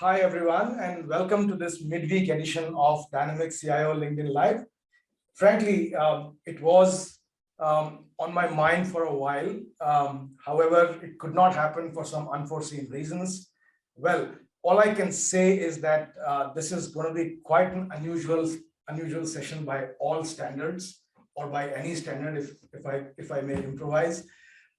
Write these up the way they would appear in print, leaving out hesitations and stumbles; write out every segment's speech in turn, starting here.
Hi, everyone, and welcome to this midweek edition of DynamicCIO LinkedIn Live. Frankly, it was on my mind for a while. However, it could not happen for some unforeseen reasons. Well, all I can say is that this is going to be quite an unusual session by all standards, or by any standard, if I may improvise.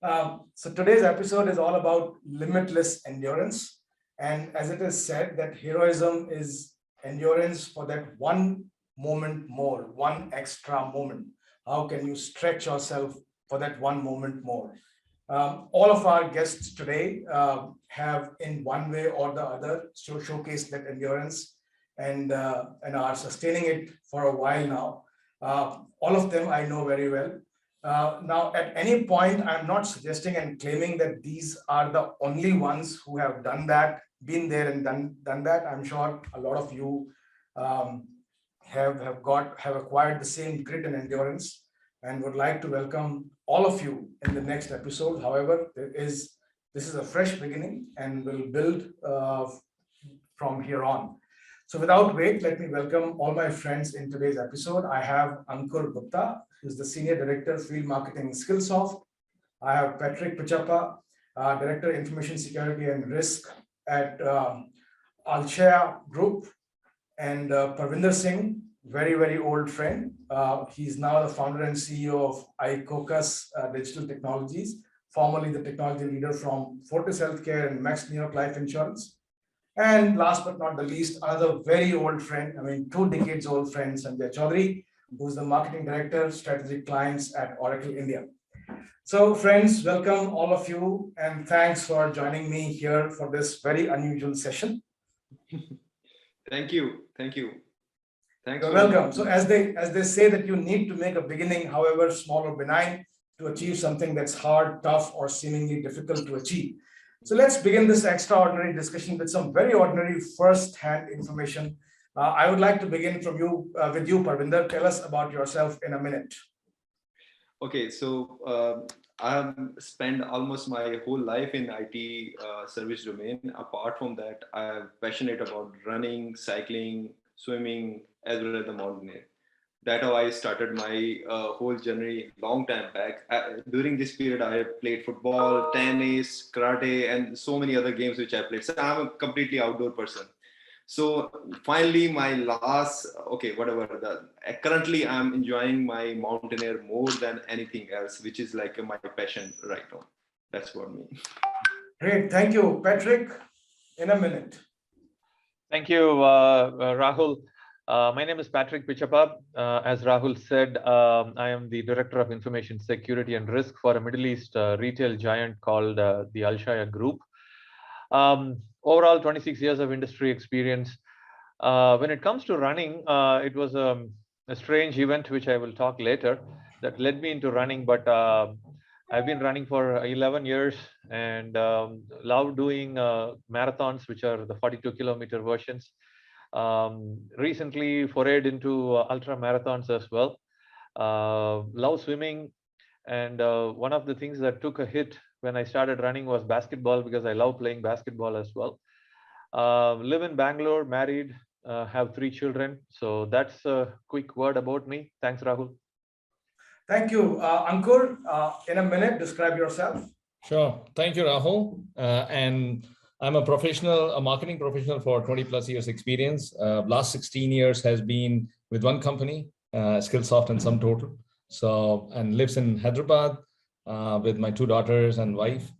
So today's episode is all about limitless endurance. And as it is said, that heroism is endurance for that one moment more, one extra moment. How can you stretch yourself for that one moment more? All of our guests today have, in one way or the other, showcased that endurance and are sustaining it for a while now. All of them I know very well. Now, at any point, I'm not suggesting and claiming that these are the only ones who have done that, been there and done that. I'm sure a lot of you have acquired the same grit and endurance, and would like to welcome all of you in the next episode. However, this is a fresh beginning, and we'll build from here on. So without wait, let me welcome all my friends in today's episode. I have Ankur Gupta, who's the Senior Director, Field Marketing, Skillsoft. I have Patrick Pitchappa, Director, Information Security and Risk at Alshaya Group, and Parvinder Singh, very old friend. He's now the founder and CEO of Ikokas Digital Technologies, formerly the technology leader from Fortis Healthcare and Max New York Life Insurance. And last but not the least, another very old friend, 2 decades old friend, Sanjay Chaudhary, who's the Marketing Director, Strategic Clients at Oracle India. So friends, welcome all of you, and thanks for joining me here for this very unusual session. Thank you. Thanks. You're welcome. So as they say that you need to make a beginning, however small or benign, to achieve something that's hard, tough, or seemingly difficult to achieve. So let's begin this extraordinary discussion with some very ordinary first-hand information. I would like to begin with you, Parvinder. Tell us about yourself in a minute. Okay, so I've spent almost my whole life in IT service domain. Apart from that, I'm passionate about running, cycling, swimming, as well as the mountaineering. That's how I started my whole journey long time back. During this period, I have played football, tennis, karate, and so many other games which I played. So I'm a completely outdoor person. So finally, currently I'm enjoying my mountaineer more than anything else, which is like my passion right now. That's for me. Great, thank you. Patrick, in a minute. Thank you, Rahul. My name is Patrick Pichabab. As Rahul said, I am the Director of Information Security and Risk for a Middle East retail giant called the Alshaya Group. Overall, 26 years of industry experience. When it comes to running, it was a strange event, which I will talk later, that led me into running. But I've been running for 11 years and love doing marathons, which are the 42-kilometer versions. Recently forayed into ultra marathons as well. Love swimming, and one of the things that took a hit when I started running was basketball, because I love playing basketball as well. Live in Bangalore, married, have 3 children. So that's a quick word about me. Thanks, Rahul. Thank you. Ankur, in a minute, describe yourself. Sure. Thank you, Rahul. And I'm a marketing professional for 20 plus years experience. Last 16 years has been with one company, Skillsoft and Sum Total. So, and lives in Hyderabad with my 2 daughters and wife.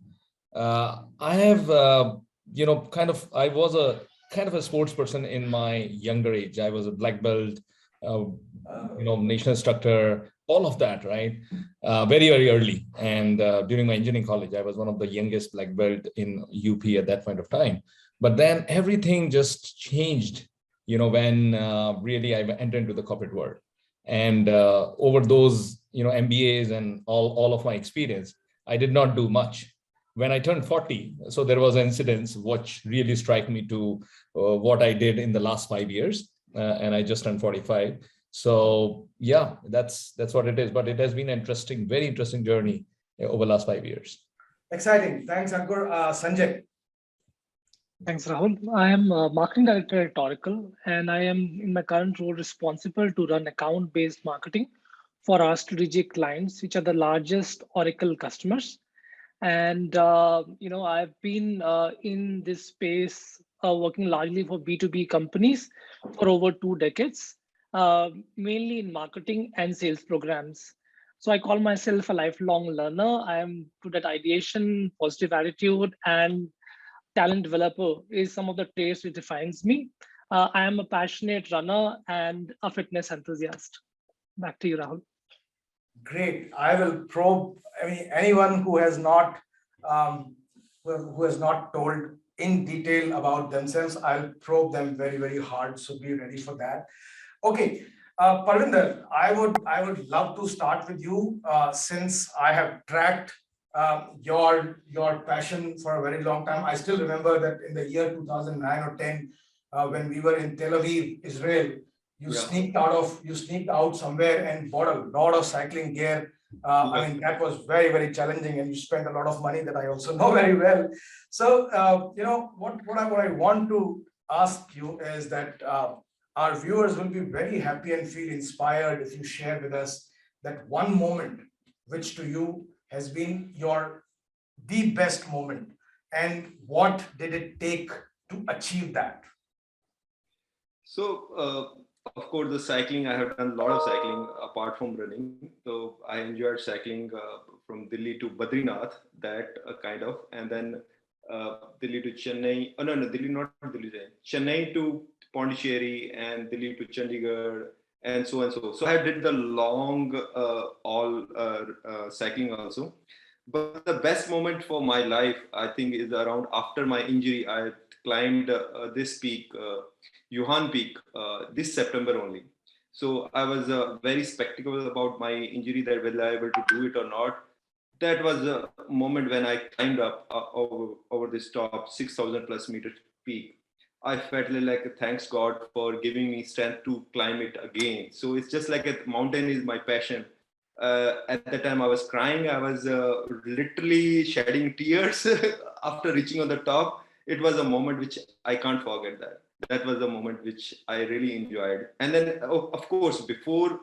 I have, I was a kind of a sports person in my younger age. I was a black belt, national instructor, all of that, right? Very early. And during my engineering college, I was one of the youngest black belt in UP at that point of time. But then everything just changed, when really I entered into the corporate world. And over those, MBAs and all of my experience, I did not do much. When I turned 40, so there was an incident which really struck me to what I did in the last 5 years. And I just turned 45. So yeah, that's what it is. But it has been an very interesting journey over the last 5 years. Exciting. Thanks, Ankur. Sanjay. Thanks, Rahul. I am marketing director at Oracle, and I am in my current role responsible to run account-based marketing for our strategic clients, which are the largest Oracle customers. And I've been in this space working largely for B2B companies for over 2 decades, mainly in marketing and sales programs. So I call myself a lifelong learner. I am good at ideation, positive attitude, and talent developer is some of the traits which defines me. I am a passionate runner and a fitness enthusiast. Back to you, Rahul. Great. I will probe. I mean, anyone who has not told in detail about themselves, I'll probe them very, very hard. So be ready for that. Okay, Parvinder, I would love to start with you since I have tracked your passion for a very long time. I still remember that in the year 2009 or 10, when we were in Tel Aviv, Israel, you sneaked out somewhere and bought a lot of cycling gear. I mean, that was very, very challenging, and you spent a lot of money that I also know very well. So, what I want to ask you is that our viewers will be very happy and feel inspired if you share with us that one moment which to you has been the best moment, and what did it take to achieve that? So, of course, the cycling, I have done a lot of cycling apart from running. So I enjoyed cycling from Delhi to Badrinath, that kind of, and then Delhi to Chennai. Oh, no, Delhi, not Delhi, Chennai to Pondicherry, and Delhi to Chandigarh, and so and so. So I did the long cycling also. But the best moment for my life, I think, is around after my injury. I climbed this peak, Yuhan Peak, this September only. So I was very skeptical about my injury, that whether I able to do it or not. That was a moment when I climbed up over this top 6,000 plus meter peak. I felt like thanks God for giving me strength to climb it again. So it's just like a mountain is my passion. At that time I was crying. I was literally shedding tears after reaching on the top. It was a moment which I can't forget. That was a moment which I really enjoyed. And then of course, before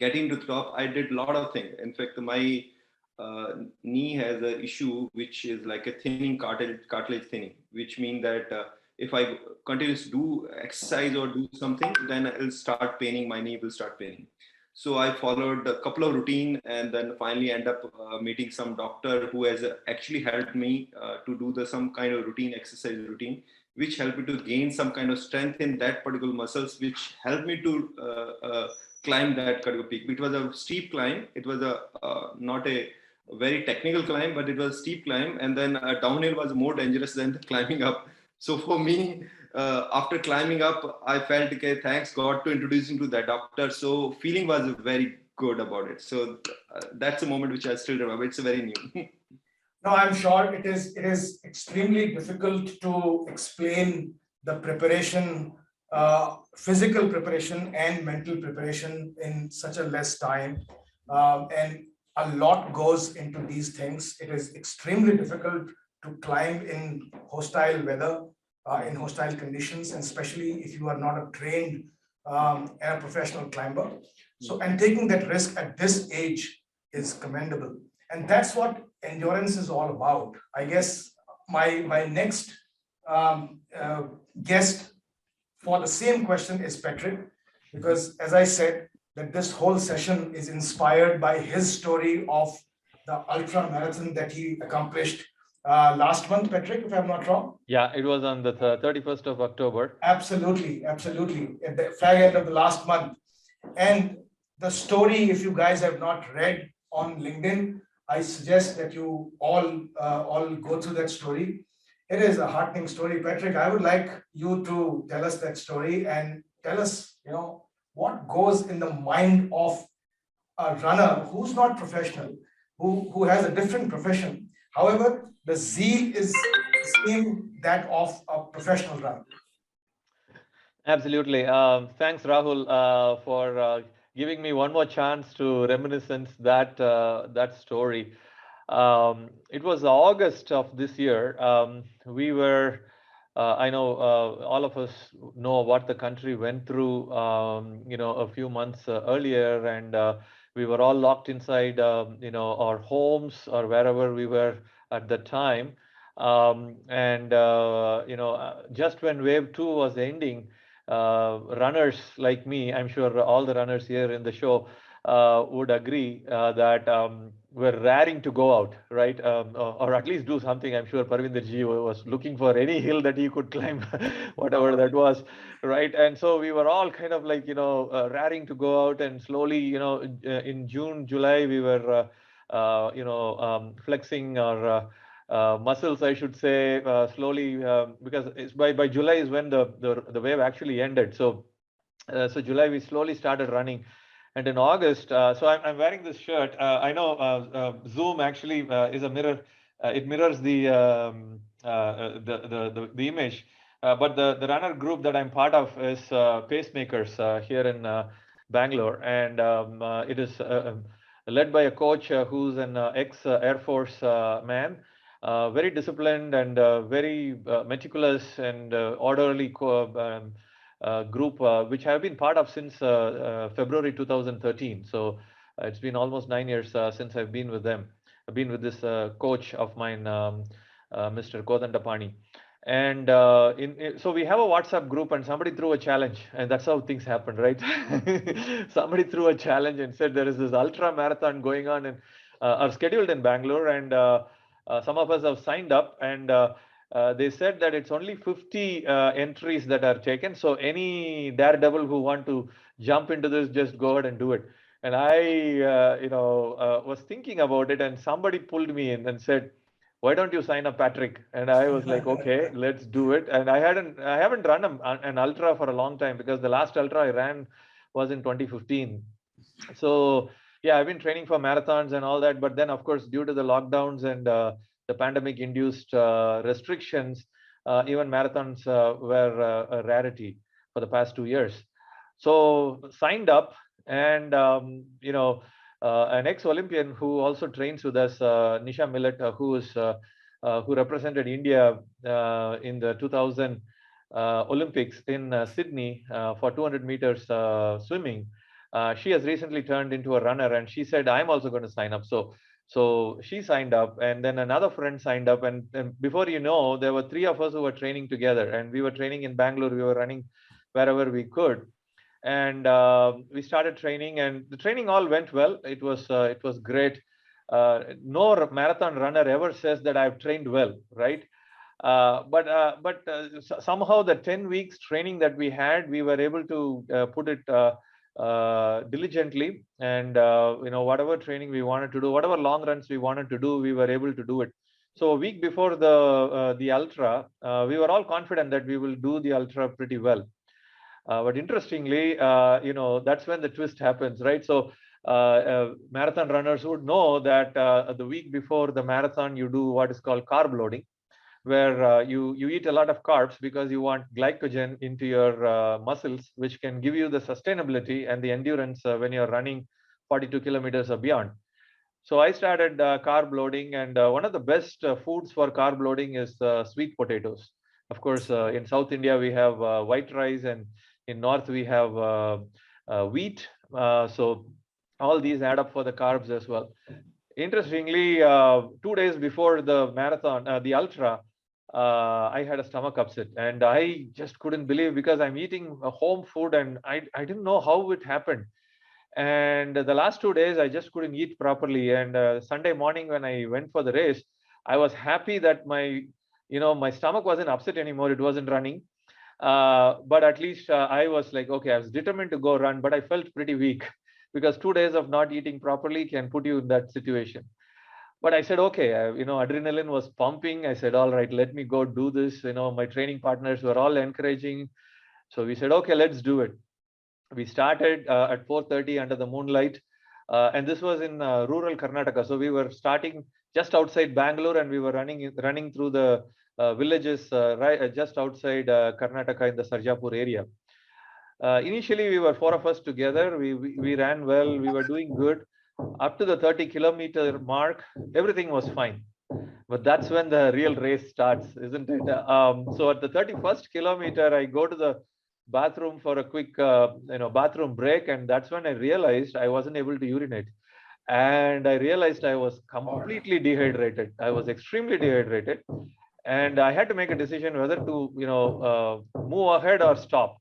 getting to the top, I did a lot of things. In fact, my knee has an issue which is like a thinning, cartilage thinning, which means that if I continue to do exercise or do something, then it'll start paining, my knee will start paining. So I followed a couple of routine, and then finally end up meeting some doctor who has actually helped me to do some kind of exercise routine, which helped me to gain some kind of strength in that particular muscles, which helped me to climb that particular peak. It was a steep climb. It was not a very technical climb, but it was a steep climb. And then downhill was more dangerous than the climbing up. So for me, after climbing up, I felt, okay, thanks God to introducing to that doctor. So feeling was very good about it. So that's a moment which I still remember. It's very new. No, I'm sure it is extremely difficult to explain the preparation, physical preparation and mental preparation in such a less time. And a lot goes into these things. It is extremely difficult to climb in hostile weather, in hostile conditions, and especially if you are not a trained and a professional climber. So, and taking that risk at this age is commendable. And that's what endurance is all about. I guess my next guest for the same question is Patrick, because as I said, that this whole session is inspired by his story of the ultra marathon that he accomplished last month, Patrick, if I'm not wrong. Yeah, it was on the 31st of October. Absolutely, absolutely. At the fag end of the last month. And the story, if you guys have not read on LinkedIn, I suggest that you all go through that story. It is a heartening story. Patrick, I would like you to tell us that story and tell us, what goes in the mind of a runner who's not professional, who has a different profession. However, the zeal is the same that of a professional runner. Absolutely. Thanks, Rahul, for giving me one more chance to reminiscence that story. It was August of this year. We were I know all of us know what the country went through, a few months earlier, and we were all locked inside, our homes or wherever we were at the time. Just when wave 2 was ending, runners like me, I'm sure all the runners here in the show would agree that we're raring to go out, right? Or at least do something. I'm sure Parvinder ji was looking for any hill that he could climb, whatever that was, right? And so we were all kind of like, raring to go out, and slowly, in June, July, we were, flexing our muscles, I should say, slowly, because it's by July is when the wave actually ended. So July we slowly started running, and in August, so I'm wearing this shirt. I know Zoom actually is a mirror. It mirrors the image. But the runner group that I'm part of is Pacemakers here in Bangalore, and it is led by a coach who's an ex-Air Force man, very disciplined and very meticulous and orderly group, which I've been part of since February 2013. So it's been almost 9 years since I've been with them. I've been with this coach of mine, Mr. Kodandapani. And so we have a WhatsApp group, and somebody threw a challenge, and that's how things happen, right? Somebody threw a challenge and said there is this ultra marathon going on and are scheduled in Bangalore, and some of us have signed up, and they said that it's only 50 entries that are taken. So any daredevil who want to jump into this, just go ahead and do it. And I, was thinking about it, and somebody pulled me in and said, "Why don't you sign up, Patrick?" And I was like, "Okay, let's do it." And I haven't run an ultra for a long time, because the last ultra I ran was in 2015. So yeah, I've been training for marathons and all that, but then of course, due to the lockdowns and the pandemic induced restrictions, even marathons were a rarity for the past 2 years. So signed up, and an ex-Olympian who also trains with us, Nisha Millet, who represented India in the 2000 Olympics in Sydney for 200 meters swimming. She has recently turned into a runner, and she said, "I'm also going to sign up." So she signed up, and then another friend signed up, and before you know, there were 3 of us who were training together, and we were training in Bangalore. We were running wherever we could, and we started training, and the training all went well. It was great. No marathon runner ever says that I've trained well, right? But somehow the 10 weeks training that we had, we were able to put it diligently, and whatever training we wanted to do, whatever long runs we wanted to do, we were able to do it. So a week before the ultra, we were all confident that we will do the ultra pretty well. But interestingly, that's when the twist happens, right? So marathon runners would know that the week before the marathon, you do what is called carb loading, where you eat a lot of carbs because you want glycogen into your muscles, which can give you the sustainability and the endurance when you're running 42 kilometers or beyond. So I started carb loading, and one of the best foods for carb loading is sweet potatoes. Of course, in South India, we have white rice, and in North, we have wheat. So all these add up for the carbs as well. Interestingly, 2 days before the marathon, the ultra, I had a stomach upset, and I just couldn't believe, because I'm eating home food, and I didn't know how it happened. And the last 2 days, I just couldn't eat properly. And Sunday morning, when I went for the race, I was happy that my stomach wasn't upset anymore. It wasn't running. But at least I was like, okay, I was determined to go run, but I felt pretty weak, because 2 days of not eating properly can put you in that situation. But I said, okay, adrenaline was pumping. I said, all right, let me go do this. My training partners were all encouraging. So we said, okay, let's do it. We started at 4:30 under the moonlight. And this was in rural Karnataka. So we were starting just outside Bangalore, and we were running through the villages just outside Karnataka in the Sarjapur area. Initially, we were 4 of us together. We ran well. We were doing good. Up to the 30-kilometer mark, everything was fine. but that's when the real race starts, isn't it? So at the 31st kilometer, I go to the bathroom for a quick, bathroom break, and that's when I realized I wasn't able to urinate, and I realized I was completely dehydrated. I was extremely dehydrated, and I had to make a decision whether to, move ahead or stop.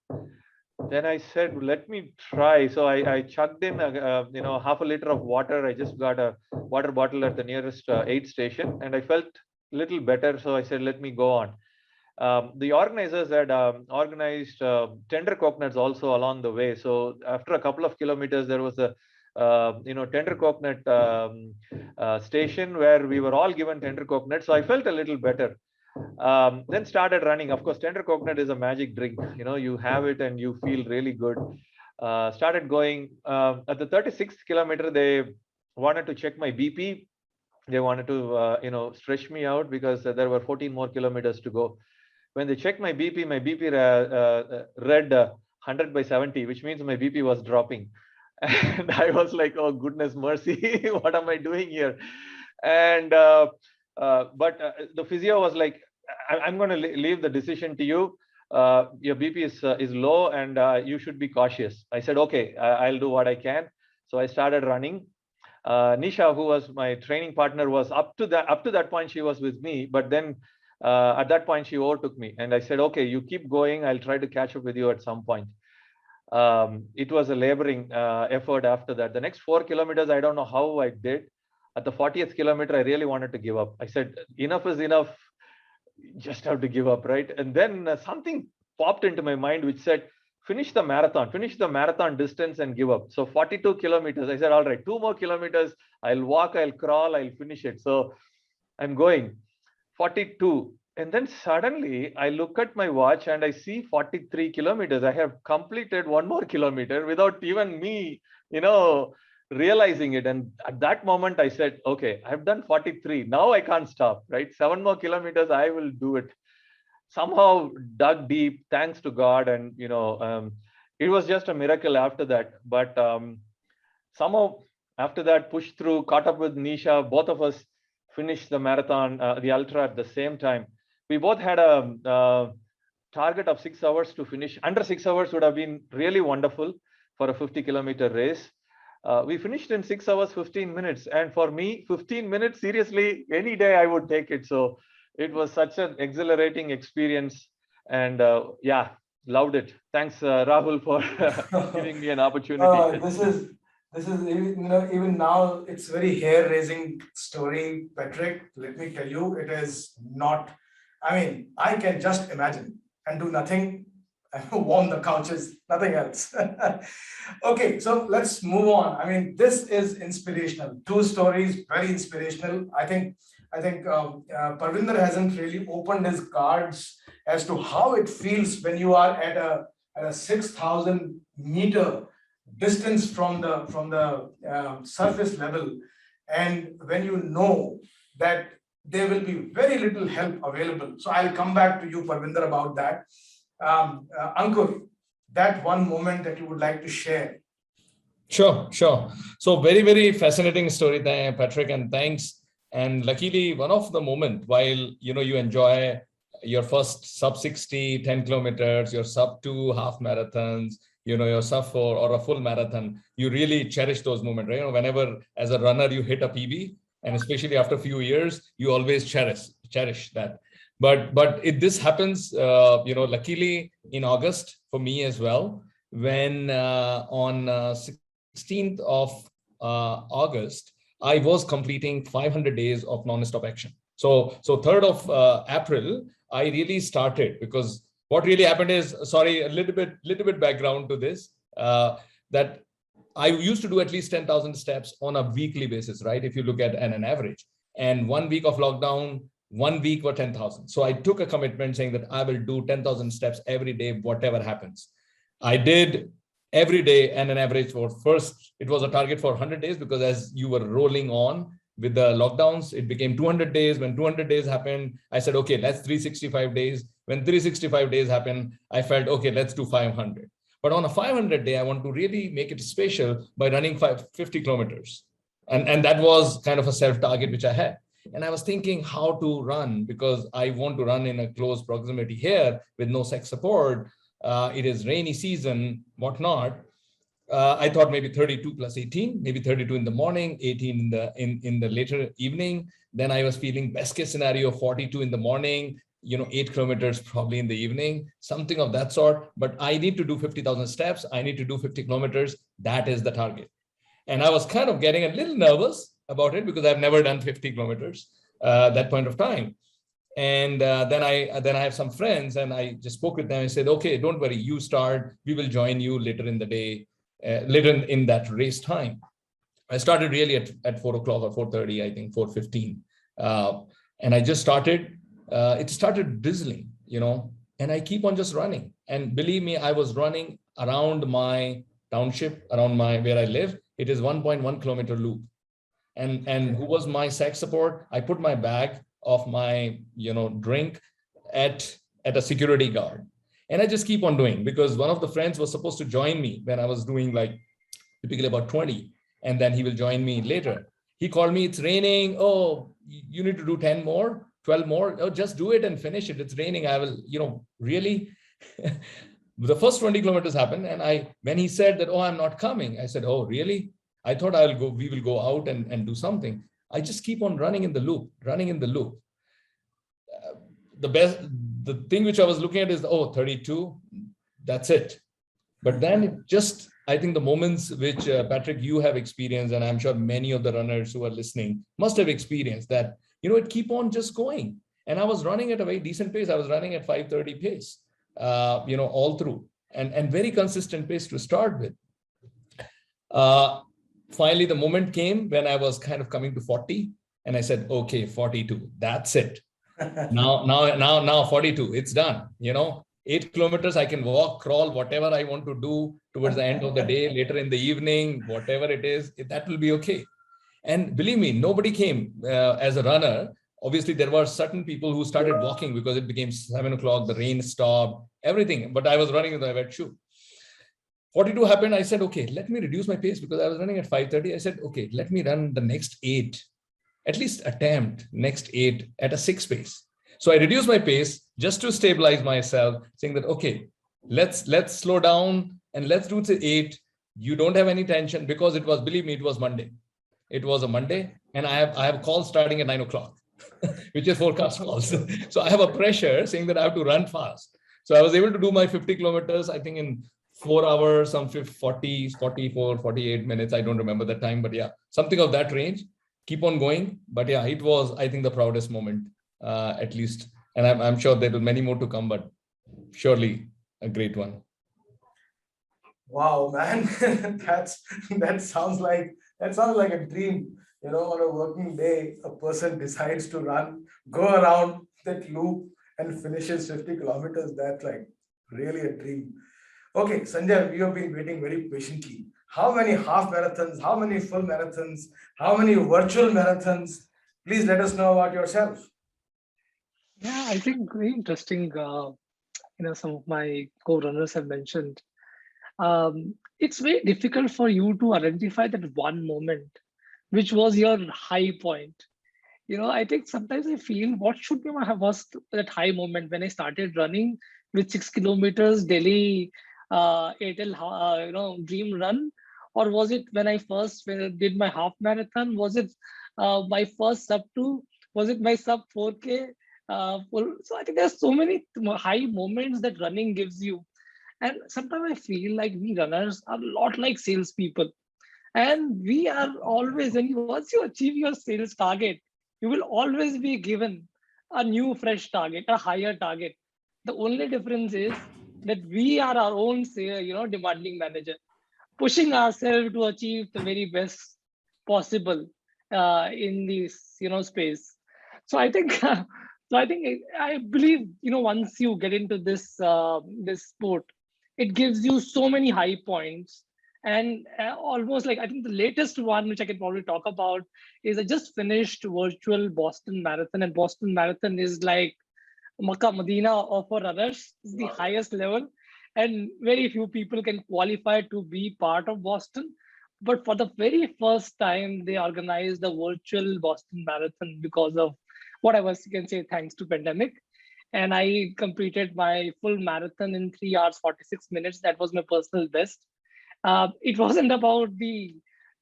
Then I said, let me try. So I chugged in, half a liter of water. I just got a water bottle at the nearest aid station, and I felt a little better. So I said, let me go on. The organizers had organized tender coconuts also along the way. So after a couple of kilometers, there was a tender coconut station where we were all given tender coconut. So I felt a little better. Then started running. Of course, tender coconut is a magic drink. You have it and you feel really good. Started going. At the 36th kilometer, they wanted to check my BP. They wanted to stretch me out because there were 14 more kilometers to go. When they checked my BP read 100 by 70, which means my BP was dropping. And I was like, oh, goodness mercy, what am I doing here? And but the physio was like, I'm going to leave the decision to you. Your BP is low, and you should be cautious. I said, okay, I'll do what I can. So I started running. Nisha, who was my training partner, was up to that point, she was with me. But then at that point, she overtook me. And I said, okay, you keep going. I'll try to catch up with you at some point. It was a laboring effort after that. The next 4 kilometers, I don't know how I did. At the 40th kilometer, I really wanted to give up. I said, enough is enough. Just have to give up, right? And then something popped into my mind, which said, finish the marathon distance and give up. So 42 kilometers. I said, all right, 2 more kilometers. I'll walk, I'll crawl, I'll finish it. So I'm going 42. And then suddenly I look at my watch and I see 43 kilometers. I have completed 1 more kilometer without even me, realizing it. And at that moment I said, okay, I've done 43. Now I can't stop, right? 7 more kilometers, I will do it. Somehow dug deep, thanks to God. And, it was just a miracle after that. But somehow after that, pushed through, caught up with Nisha, both of us finished the marathon, the ultra at the same time. We both had a target of 6 hours to finish. Under 6 hours would have been really wonderful for a 50-kilometer race. We finished in 6 hours, 15 minutes. And for me, 15 minutes, seriously, any day I would take it. So it was such an exhilarating experience. And yeah, loved it. Thanks, Rahul, for giving me an opportunity. This is even now, it's very hair-raising story, Patrick. Let me tell you, it is not. I mean, I can just imagine and do nothing, warm the couches, nothing else. Okay, so let's move on. I mean, this is inspirational. 2 stories, very inspirational. I think Parvinder hasn't really opened his cards as to how it feels when you are at a 6,000 meter distance from the surface level, and when you know that there will be very little help available. So I'll come back to you, Parvinder, about that. Ankur, that one moment that you would like to share. Sure. So very, very fascinating story there, Patrick, and thanks. And luckily, one of the moment while you enjoy your first sub 60, 10 kilometers, your sub 2 half marathons, your sub 4 or a full marathon, you really cherish those moments, right? Whenever as a runner you hit a PB, and especially after a few years, you always cherish that. But this happens, luckily in August for me as well, when on 16th of August, I was completing 500 days of non-stop action. So 3rd of April, I really started, because what really happened is, sorry, a little bit background to this, that I used to do at least 10,000 steps on a weekly basis, right? If you look at an average, and 1 week of lockdown, 1 week were 10,000. So I took a commitment saying that I will do 10,000 steps every day, whatever happens. I did every day, and an average for first, it was a target for 100 days, because as you were rolling on with the lockdowns, it became 200 days. When 200 days happened, I said, okay, let's 365 days. When 365 days happened, I felt, okay, let's do 500. But on a 500 day, I want to really make it special by running 50 kilometers. And that was kind of a self target which I had. And I was thinking how to run, because I want to run in a close proximity here with no sex support. It is rainy season, whatnot. I thought maybe 32 plus 18, maybe 32 in the morning, 18 in the later evening. Then I was feeling best case scenario 42 in the morning, 8 kilometers probably in the evening, something of that sort. But I need to do 50,000 steps. I need to do 50 kilometers. That is the target. And I was kind of getting a little nervous about it because I've never done 50 kilometers that point of time. And then I have some friends, and I just spoke with them. I said, okay, don't worry, you start. We will join you later in the day, later in that race time. I started really at 4 o'clock or 4:30, I think 4:15. And I just started, it started drizzling, and I keep on just running. And believe me, I was running around my township, around where I live. It is 1.1 kilometer loop. And who was my sex support? I put my bag of my, drink at a security guard. And I just keep on doing, because one of the friends was supposed to join me when I was doing like typically about 20. And then he will join me later. He called me, it's raining. Oh, you need to do 10 more, 12 more. Oh, just do it and finish it. It's raining. I will, really. The first 20 kilometers happened. And when he said that, oh, I'm not coming, I said, oh, really? I thought we will go out and do something. I just keep on running in the loop. The thing which I was looking at is, 32, that's it. But then I think the moments which Patrick, you have experienced, and I'm sure many of the runners who are listening must have experienced that, it keep on just going. And I was running at a very decent pace. I was running at 5:30 pace, all through, and very consistent pace to start with. Finally, the moment came when I was kind of coming to 40, and I said, okay, 42, that's it. Now 42, it's done. 8 kilometers, I can walk, crawl, whatever I want to do towards the end of the day, later in the evening, whatever it is, that will be okay. And believe me, nobody came as a runner. Obviously, there were certain people who started walking because it became 7 o'clock, the rain stopped, everything. But I was running with my wet shoe. 42 happened. I said, okay, let me reduce my pace because I was running at 5:30. I said, okay, let me run the next 8, at least attempt next 8 at a 6 pace. So I reduced my pace just to stabilize myself, saying that, okay, let's slow down and let's do the 8. You don't have any tension, because believe me, it was Monday. It was a Monday, and I have calls starting at 9 o'clock, which is forecast calls. So I have a pressure saying that I have to run fast. So I was able to do my 50 kilometers, I think in 4 hours, some 40, 44, 48 minutes. I don't remember the time, but yeah, something of that range. Keep on going. But yeah, it was, I think, the proudest moment, at least. And I'm sure there will be many more to come, but surely a great one. Wow, man, that sounds like a dream. On a working day, a person decides to go around that loop and finishes 50 kilometers. That's like really a dream. Okay, Sanjay, we have been waiting very patiently. How many half marathons, how many full marathons, how many virtual marathons? Please let us know about yourself. Yeah, I think very interesting. Some of my co-runners have mentioned. It's very difficult for you to identify that one moment, which was your high point. I think sometimes I feel what should be was that high moment when I started running with 6 kilometers daily, Airtel, dream run, or was it when I first did my half marathon? Was it my first sub 2? Was it my sub 4K? So I think there's so many high moments that running gives you. And sometimes I feel like we runners are a lot like salespeople. And we are always, once you achieve your sales target, you will always be given a new fresh target, a higher target. The only difference is that we are our own, demanding manager, pushing ourselves to achieve the very best possible in this, space. So I think, I believe, once you get into this sport, it gives you so many high points. And almost like, I think the latest one, which I can probably talk about, is I just finished virtual Boston Marathon. And Boston Marathon is like Makkah Medina of our runners. It's the highest level. And very few people can qualify to be part of Boston. But for the very first time, they organized a virtual Boston Marathon because of what I was, you can say, thanks to pandemic. And I completed my full marathon in 3 hours 46 minutes. That was my personal best. It wasn't about the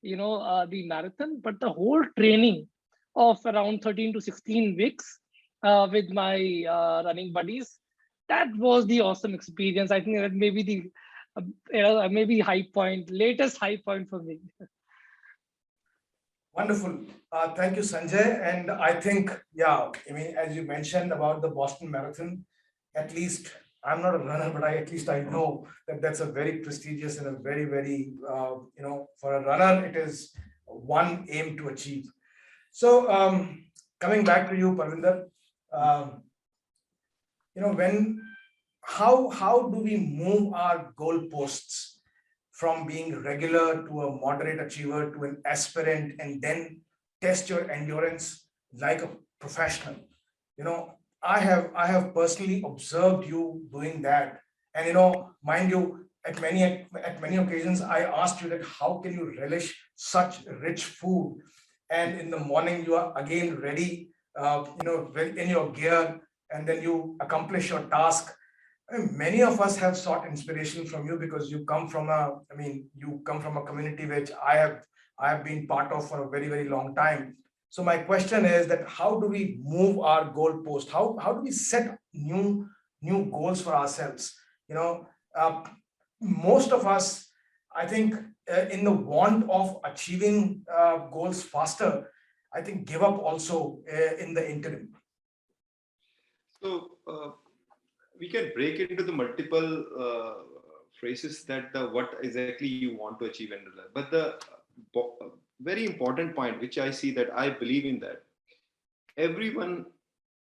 marathon, but the whole training of around 13 to 16 weeks with my running buddies. That was the awesome experience. I think that maybe the maybe high point, latest high point for me. Wonderful. Thank you, Sanjay. And I think, yeah, I mean, as you mentioned about the Boston Marathon, at least I'm not a runner, but at least I know that that's a very prestigious and a very, very, for a runner, it is one aim to achieve. So coming back to you, Parvinder, how do we move our goalposts from being regular to a moderate achiever to an aspirant, and then test your endurance like a professional? I have personally observed you doing that, and mind you, at many occasions I asked you that how can you relish such rich food, and in the morning you are again ready, in your gear, and then you accomplish your task. Many of us have sought inspiration from you because you come from a community which I have been part of for a very, very long time. So my question is that how do we move our goalpost? How do we set new goals for ourselves? Most of us, I think, in the want of achieving goals faster, I think give up also in the interim. So we can break it into the multiple phrases that what exactly you want to achieve in life. But the very important point, which I see that I believe in, that everyone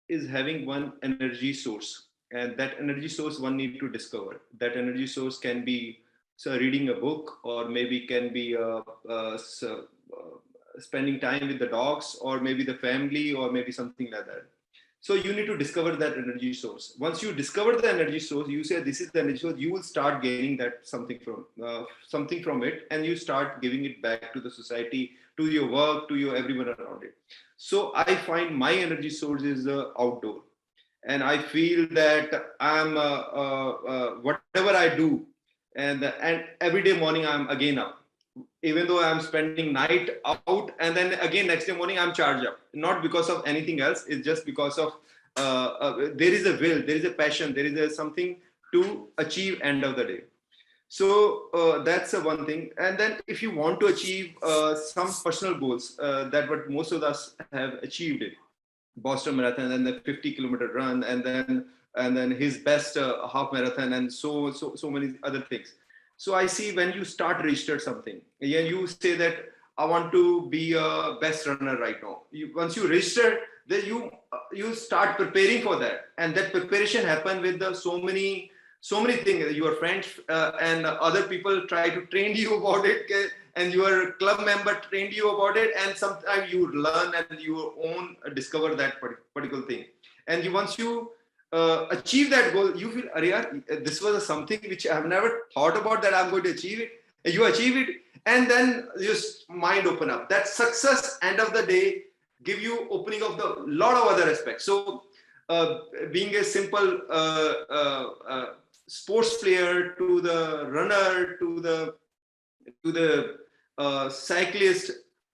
is having one energy source, and that energy source one need to discover. That energy source can be reading a book, or maybe can be spending time with the dogs, or maybe the family, or maybe something like that. So you need to discover that energy source. Once you discover the energy source, you say this is the energy source, you will start gaining that something from it, and you start giving it back to the society, to your work, to your everyone around it. So I find my energy source is outdoor, and I feel that I'm whatever I do, and every day morning I'm again up. Even though I'm spending night out, and then again next day morning I'm charged up, not because of anything else. It's just because of there is a will, there is a passion, there is something to achieve end of the day. So that's one thing. And then if you want to achieve some personal goals, that what most of us have achieved it, Boston Marathon, and the 50-kilometer run, and then his best half marathon, and so many other things. So I see when you start register something, yeah, you say that I want to be a best runner right now. Once you register, then you start preparing for that, and that preparation happen with so many things. Your friends and other people try to train you about it, and your club member trained you about it, and sometimes you learn and you own discover that particular thing. And once you achieve that goal, you feel, this was something which I have never thought about that I'm going to achieve it. And you achieve it, and then your mind open up. That success, end of the day, give you opening of the lot of other aspects. So being a simple sports player, to the runner, to the cyclist,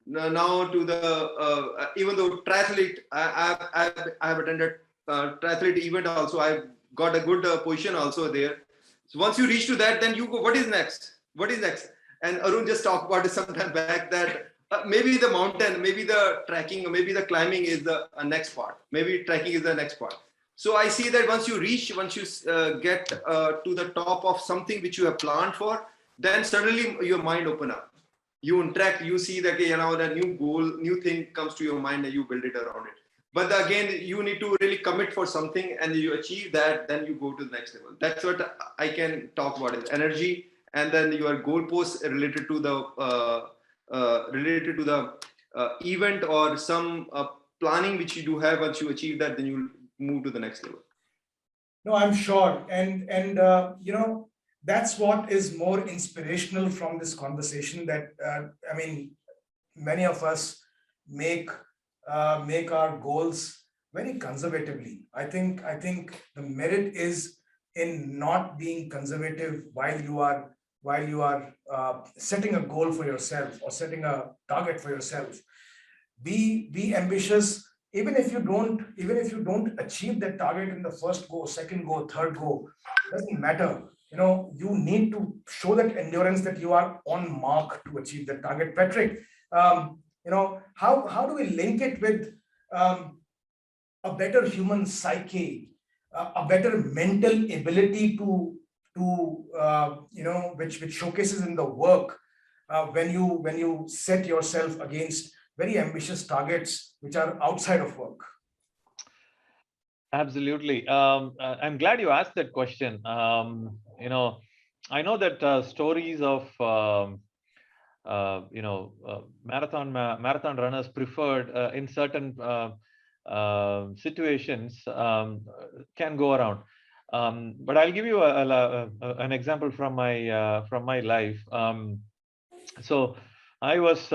now to the even though triathlete, I have attended triathlete event also. I've got a good position also there. So once you reach to that, then you go, what is next? What is next? And Arun just talked about it sometime back, that maybe the mountain, maybe the trekking, or maybe the climbing is the next part. Maybe trekking is the next part. So I see that once you get to the top of something which you have planned for, then suddenly your mind open up. You interact, you see that, the new goal, new thing comes to your mind, and you build it around it. But again, you need to really commit for something, and you achieve that, then you go to the next level. That's what I can talk about, is energy, and then your goalposts related to the event, or some planning which you do have. Once you achieve that, then you move to the next level. No, I'm sure. And that's what is more inspirational from this conversation, that I mean, many of us make make our goals very conservatively. I think the merit is in not being conservative while you are setting a goal for yourself or setting a target for yourself. Be ambitious, even if you don't achieve that target in the first go, second go, third go, doesn't matter. You need to show that endurance, that you are on mark to achieve the target. Patrick, how do we link it with a better human psyche, a better mental ability to which showcases in the work, when you set yourself against very ambitious targets which are outside of work? Absolutely. I'm glad you asked that question. I know that stories of marathon runners preferred in certain situations can go around. But I'll give you an example from my life. So I was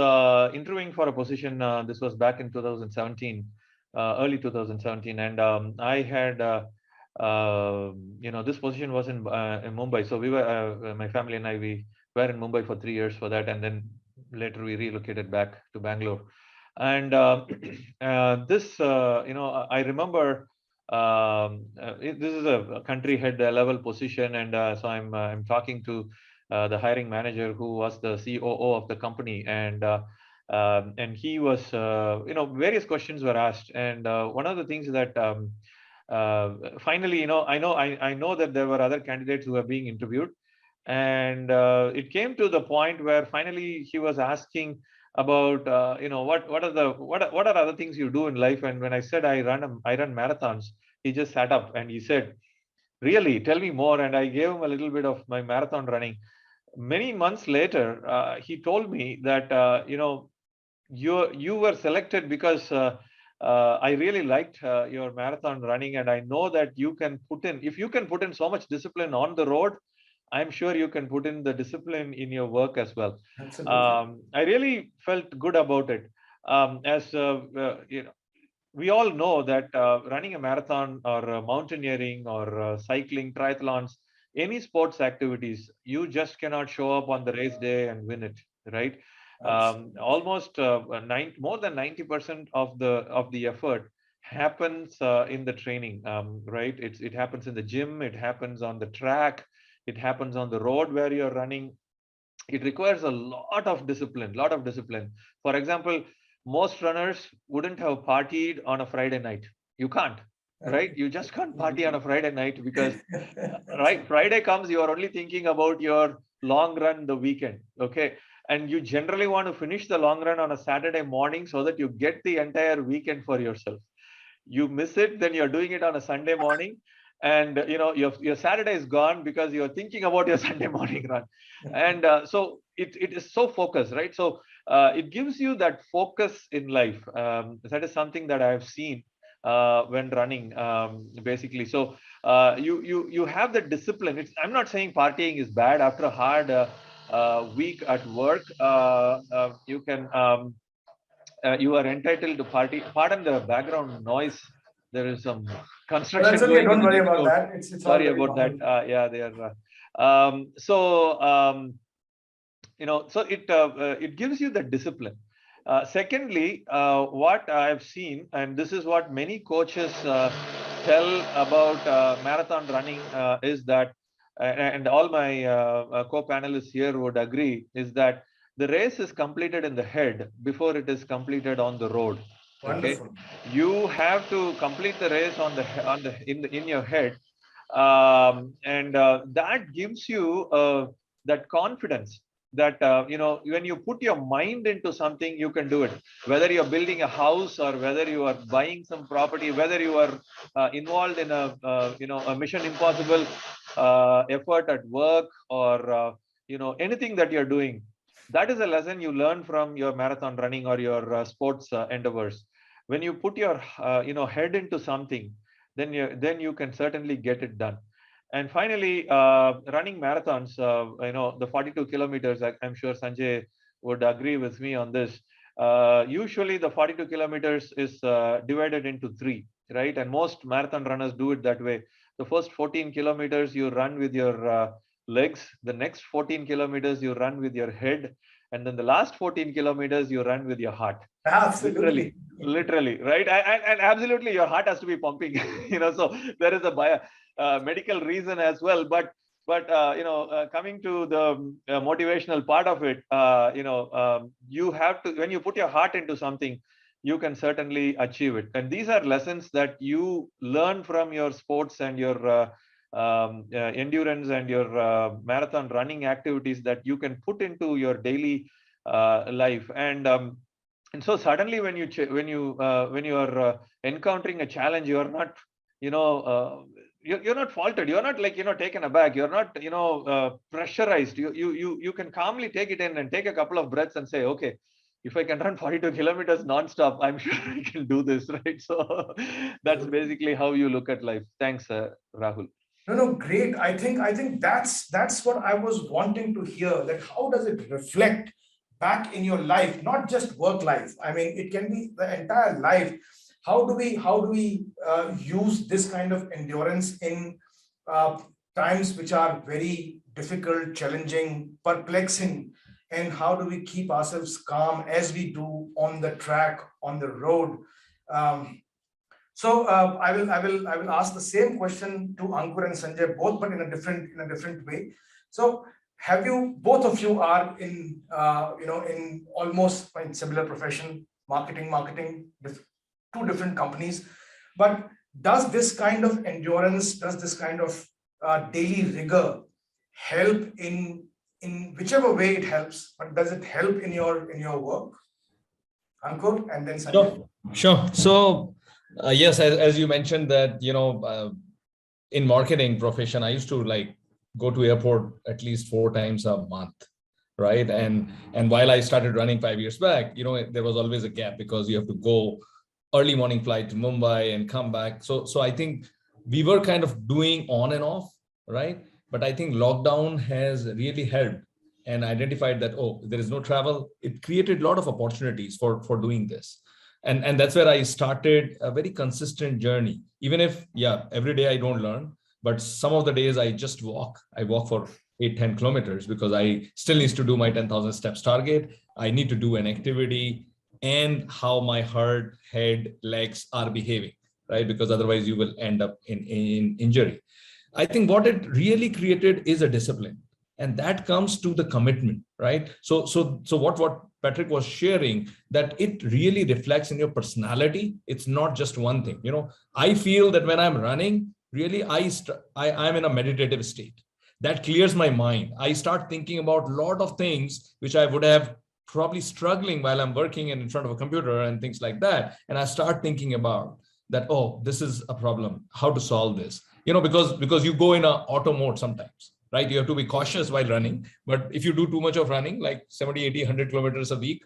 interviewing for a position. This was back in 2017, early 2017, and I had this position was in Mumbai. So we were my family and we were in Mumbai for 3 years for that, and then later we relocated back to Bangalore. And this, I remember this is a country head level position, and so I'm talking to the hiring manager, who was the COO of the company, and he was, various questions were asked, and one of the things that finally, I know that there were other candidates who were being interviewed, and it came to the point where finally he was asking about what are other things you do in life. And when I said I run marathons, he just sat up and he said, "Really? Tell me more." And I gave him a little bit of my marathon running. Many months later, he told me that you were selected because I really liked your marathon running, and I know that if you can put in so much discipline on the road, I'm sure you can put in the discipline in your work as well. Absolutely. I really felt good about it. As we all know that running a marathon or mountaineering or cycling, triathlons, any sports activities, you just cannot show up on the race day and win it, right? Almost more than 90% of the effort happens in the training, right? It happens in the gym, it happens on the track, it happens on the road where you're running. It requires a lot of discipline. For example, most runners wouldn't have partied on a Friday night. You can't, right? You just can't party on a Friday night because, right? Friday comes, you are only thinking about your long run the weekend, okay? And you generally want to finish the long run on a Saturday morning so that you get the entire weekend for yourself. You miss it, then you're doing it on a Sunday morning, and your Saturday is gone because you're thinking about your Sunday morning run. And so it is so focused, right? So it gives you that focus in life. That is something that I have seen when running, basically. So you have the discipline. I'm not saying partying is bad. After a hard week at work, you can you are entitled to party. Pardon the background noise. There is some construction Okay, going don't in the worry next about door. that. It's Sorry all about that. Yeah, they are. So it gives you the discipline. Secondly, what I've seen, and this is what many coaches tell about marathon running, is that, and all my co-panelists here would agree, is that the race is completed in the head before it is completed on the road. Okay, wonderful. you have to complete the race in your head, and that gives you that confidence that when you put your mind into something, you can do it. Whether you're building a house, or whether you are buying some property, whether you are involved in a Mission Impossible effort at work, or anything that you're doing, that is a lesson you learn from your marathon running or your sports endeavors. When you put your head into something, then you can certainly get it done. And finally, running marathons, the 42 kilometers, I'm sure Sanjay would agree with me on this. Usually the 42 kilometers is divided into 3, right? And most marathon runners do it that way. The first 14 kilometers you run with your legs, the next 14 kilometers you run with your head, and then the last 14 kilometers you run with your heart. Absolutely. Literally, right? And absolutely, your heart has to be pumping. So there is a medical reason as well. But coming to the motivational part of it, you have to, when you put your heart into something, you can certainly achieve it. And these are lessons that you learn from your sports and your endurance and your marathon running activities that you can put into your daily life. And so suddenly when you are encountering a challenge, you are not you're not faltered, you're not taken aback, you're not pressurized. You can calmly take it in and take a couple of breaths and say, okay, if I can run 42 kilometers non-stop, I'm sure I can do this, right? So that's basically how you look at life. Thanks, Rahul. No, great. I think that's what I was wanting to hear, that how does it reflect back in your life, not just work life. I mean, it can be the entire life. How do we use this kind of endurance in times which are very difficult, challenging, perplexing, and how do we keep ourselves calm as we do on the track, on the road? So I will ask the same question to Ankur and Sanjay both, but in a different way. So have you, both of you are in in almost in similar profession, marketing, two different companies, but does this kind of endurance, does this kind of daily rigor help in whichever way it helps, but does it help in your work? Ankur and then Sanjay. Sure. So yes, as you mentioned that, in marketing profession, I used to go to airport at least 4 times a month, right? And while I started running 5 years back, there was always a gap because you have to go early morning flight to Mumbai and come back. So I think we were kind of doing on and off, right? But I think lockdown has really helped and identified that, there is no travel. It created a lot of opportunities for doing this. And that's where I started a very consistent journey. Even if, every day I don't learn, but some of the days I just walk. I walk for 8-10 kilometers because I still need to do my 10,000 steps target. I need to do an activity and how my heart, head, legs are behaving, right? Because otherwise you will end up in injury. I think what it really created is a discipline, and that comes to the commitment, right? So what Patrick was sharing, that it really reflects in your personality. It's not just one thing. I feel that when I'm running, really I'm in a meditative state that clears my mind. I start thinking about a lot of things which I would have probably struggling while I'm working in front of a computer and things like that. And I start thinking about that, this is a problem, how to solve this, because you go in a auto mode sometimes, right? You have to be cautious while running, but if you do too much of running, like 70, 80, 100 kilometers a week,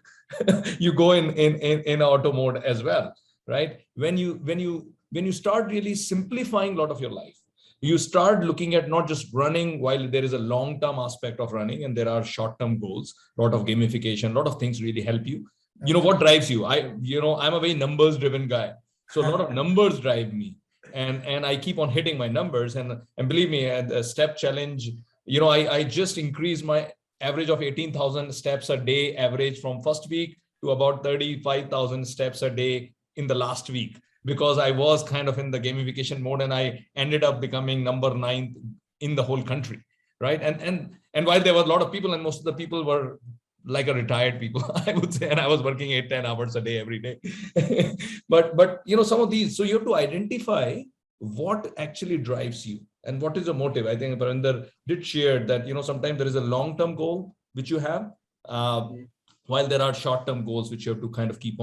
you go in auto mode as well, right? When you start really simplifying a lot of your life, you start looking at not just running, while there is a long-term aspect of running and there are short-term goals, a lot of gamification, a lot of things really help you. What drives you? I'm a very numbers-driven guy. So a lot of numbers drive me. And I keep on hitting my numbers. And believe me, at the step challenge, I just increased my average of 18,000 steps a day average from first week to about 35,000 steps a day in the last week, because I was kind of in the gamification mode and I ended up becoming number 9 in the whole country, right? And while there were a lot of people, and most of the people were like a retired people, I would say, and I was working 8-10 hours a day every day. but some of these, so you have to identify what actually drives you and what is your motive. I think Parvinder did share that, sometimes there is a long-term goal which you have, while there are short-term goals which you have to kind of keep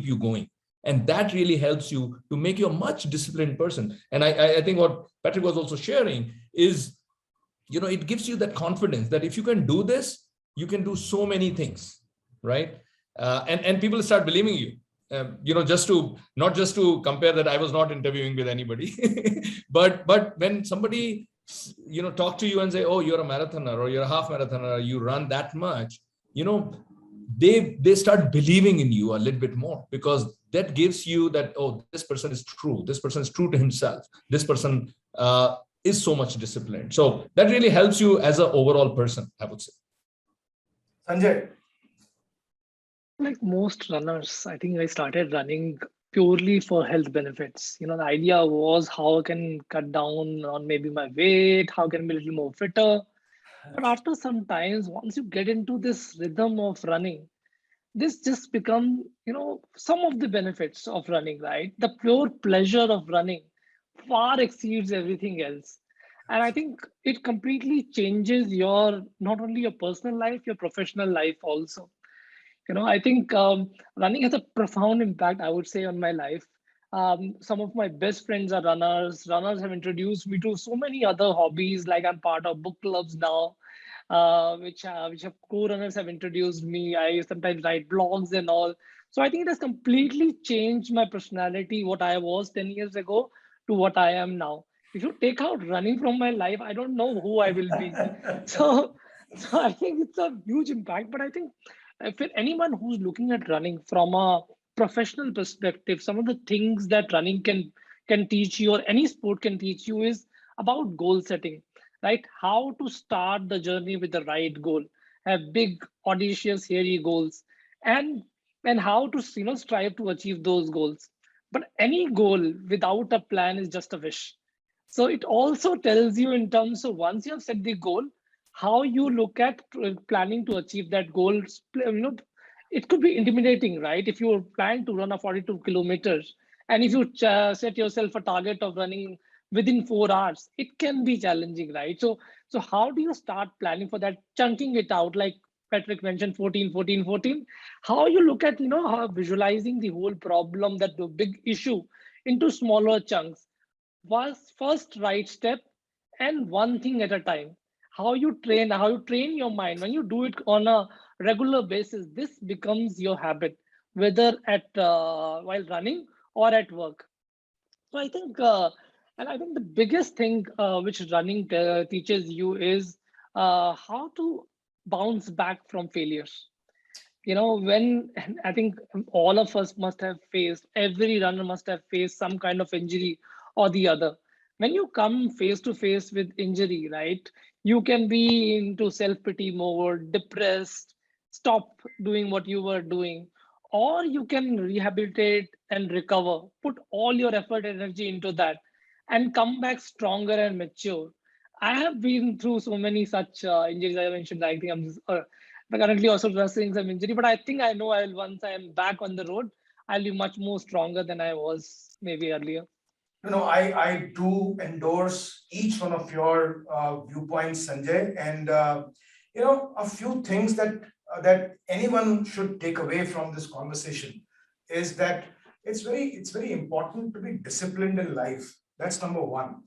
you going. And that really helps you to make you a much disciplined person. And I think what Patrick was also sharing is, it gives you that confidence that if you can do this, you can do so many things, right? And people start believing you. Not just to compare that I was not interviewing with anybody, but when somebody talk to you and say, oh, you're a marathoner or you're a half marathoner, you run that much, they start believing in you a little bit more, because that gives you that, oh, this person is true. This person is true to himself. This person is so much disciplined. So that really helps you as an overall person, I would say. Sanjay. Like most runners, I think I started running purely for health benefits. The idea was how I can cut down on maybe my weight, how can I be a little more fitter. But after some times, once you get into this rhythm of running, this just become, some of the benefits of running, right? The pure pleasure of running far exceeds everything else. And I think it completely changes your, not only your personal life, your professional life also. I think running has a profound impact, I would say, on my life. Some of my best friends are runners. Runners have introduced me to so many other hobbies, like I'm part of book clubs now, which have co-runners have introduced me. I sometimes write blogs and all. So I think it has completely changed my personality, what I was 10 years ago to what I am now. If you take out running from my life, I don't know who I will be. So, so I think it's a huge impact. But I think if anyone who's looking at running from a professional perspective, some of the things that running can teach you, or any sport can teach you, is about goal setting, right? How to start the journey with the right goal, have big, audacious, hairy goals, and how to strive to achieve those goals. But any goal without a plan is just a wish. So it also tells you, in terms of, once you have set the goal, how you look at planning to achieve that goal. It could be intimidating, right? If you plan to run a 42 kilometers, and if you set yourself a target of running within 4 hours, it can be challenging, right? So how do you start planning for that, chunking it out, like Patrick mentioned, 14, 14, 14? How you look at, how visualizing the whole problem, that the big issue, into smaller chunks, was first right step, and one thing at a time. How you train your mind. When you do it on a regular basis, this becomes your habit, whether at while running or at work. So I think the biggest thing which running teaches you is how to bounce back from failures. When I think all of us must have faced, every runner must have faced some kind of injury or the other. When you come face to face with injury, right, you can be into self-pity mode, depressed, stop doing what you were doing, or you can rehabilitate and recover, put all your effort, energy into that, and come back stronger and mature. I have been through so many such injuries. I mentioned, I think I'm currently also wrestling some injury, but I think I know I'll, once I am back on the road, I'll be much more stronger than I was maybe earlier. I do endorse each one of your viewpoints, Sanjay, and a few things that anyone should take away from this conversation is that it's very important to be disciplined in life. That's number one.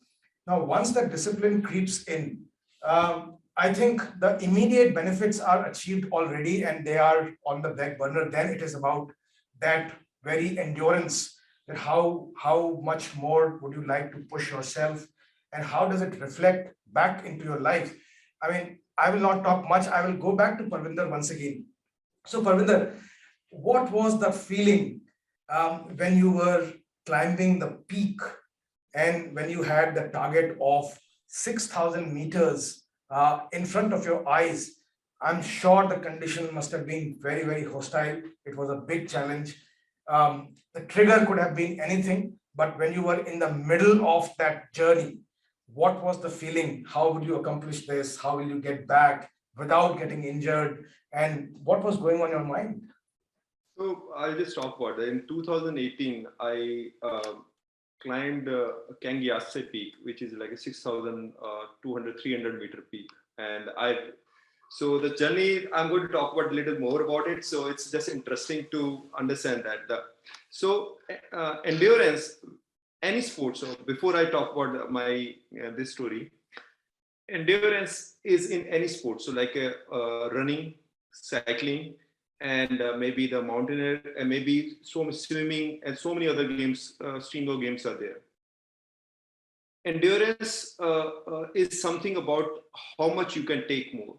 Now, once that discipline creeps in, I think the immediate benefits are achieved already and they are on the back burner. Then it is about that very endurance, that how much more would you like to push yourself, and how does it reflect back into your life. I mean, I will not talk much. I will go back to Parvinder once again. So Parvinder, what was the feeling when you were climbing the peak and when you had the target of 6,000 meters in front of your eyes? I'm sure the condition must have been very, very hostile. It was a big challenge. The trigger could have been anything, but when you were in the middle of that journey, what was the feeling? How would you accomplish this? How will you get back without getting injured? And what was going on in your mind? So I'll just talk about that. In 2018, I climbed Kangyase Peak, which is like a 6,200, 300 meter peak. And so the journey, I'm going to talk about a little more about it. So it's just interesting to understand that. Endurance, any sport. So before I talk about this story, endurance is in any sport. So like running, cycling, and maybe the mountaineer, and maybe so much swimming, and so many other games, stream games are there. endurance is something about how much you can take more.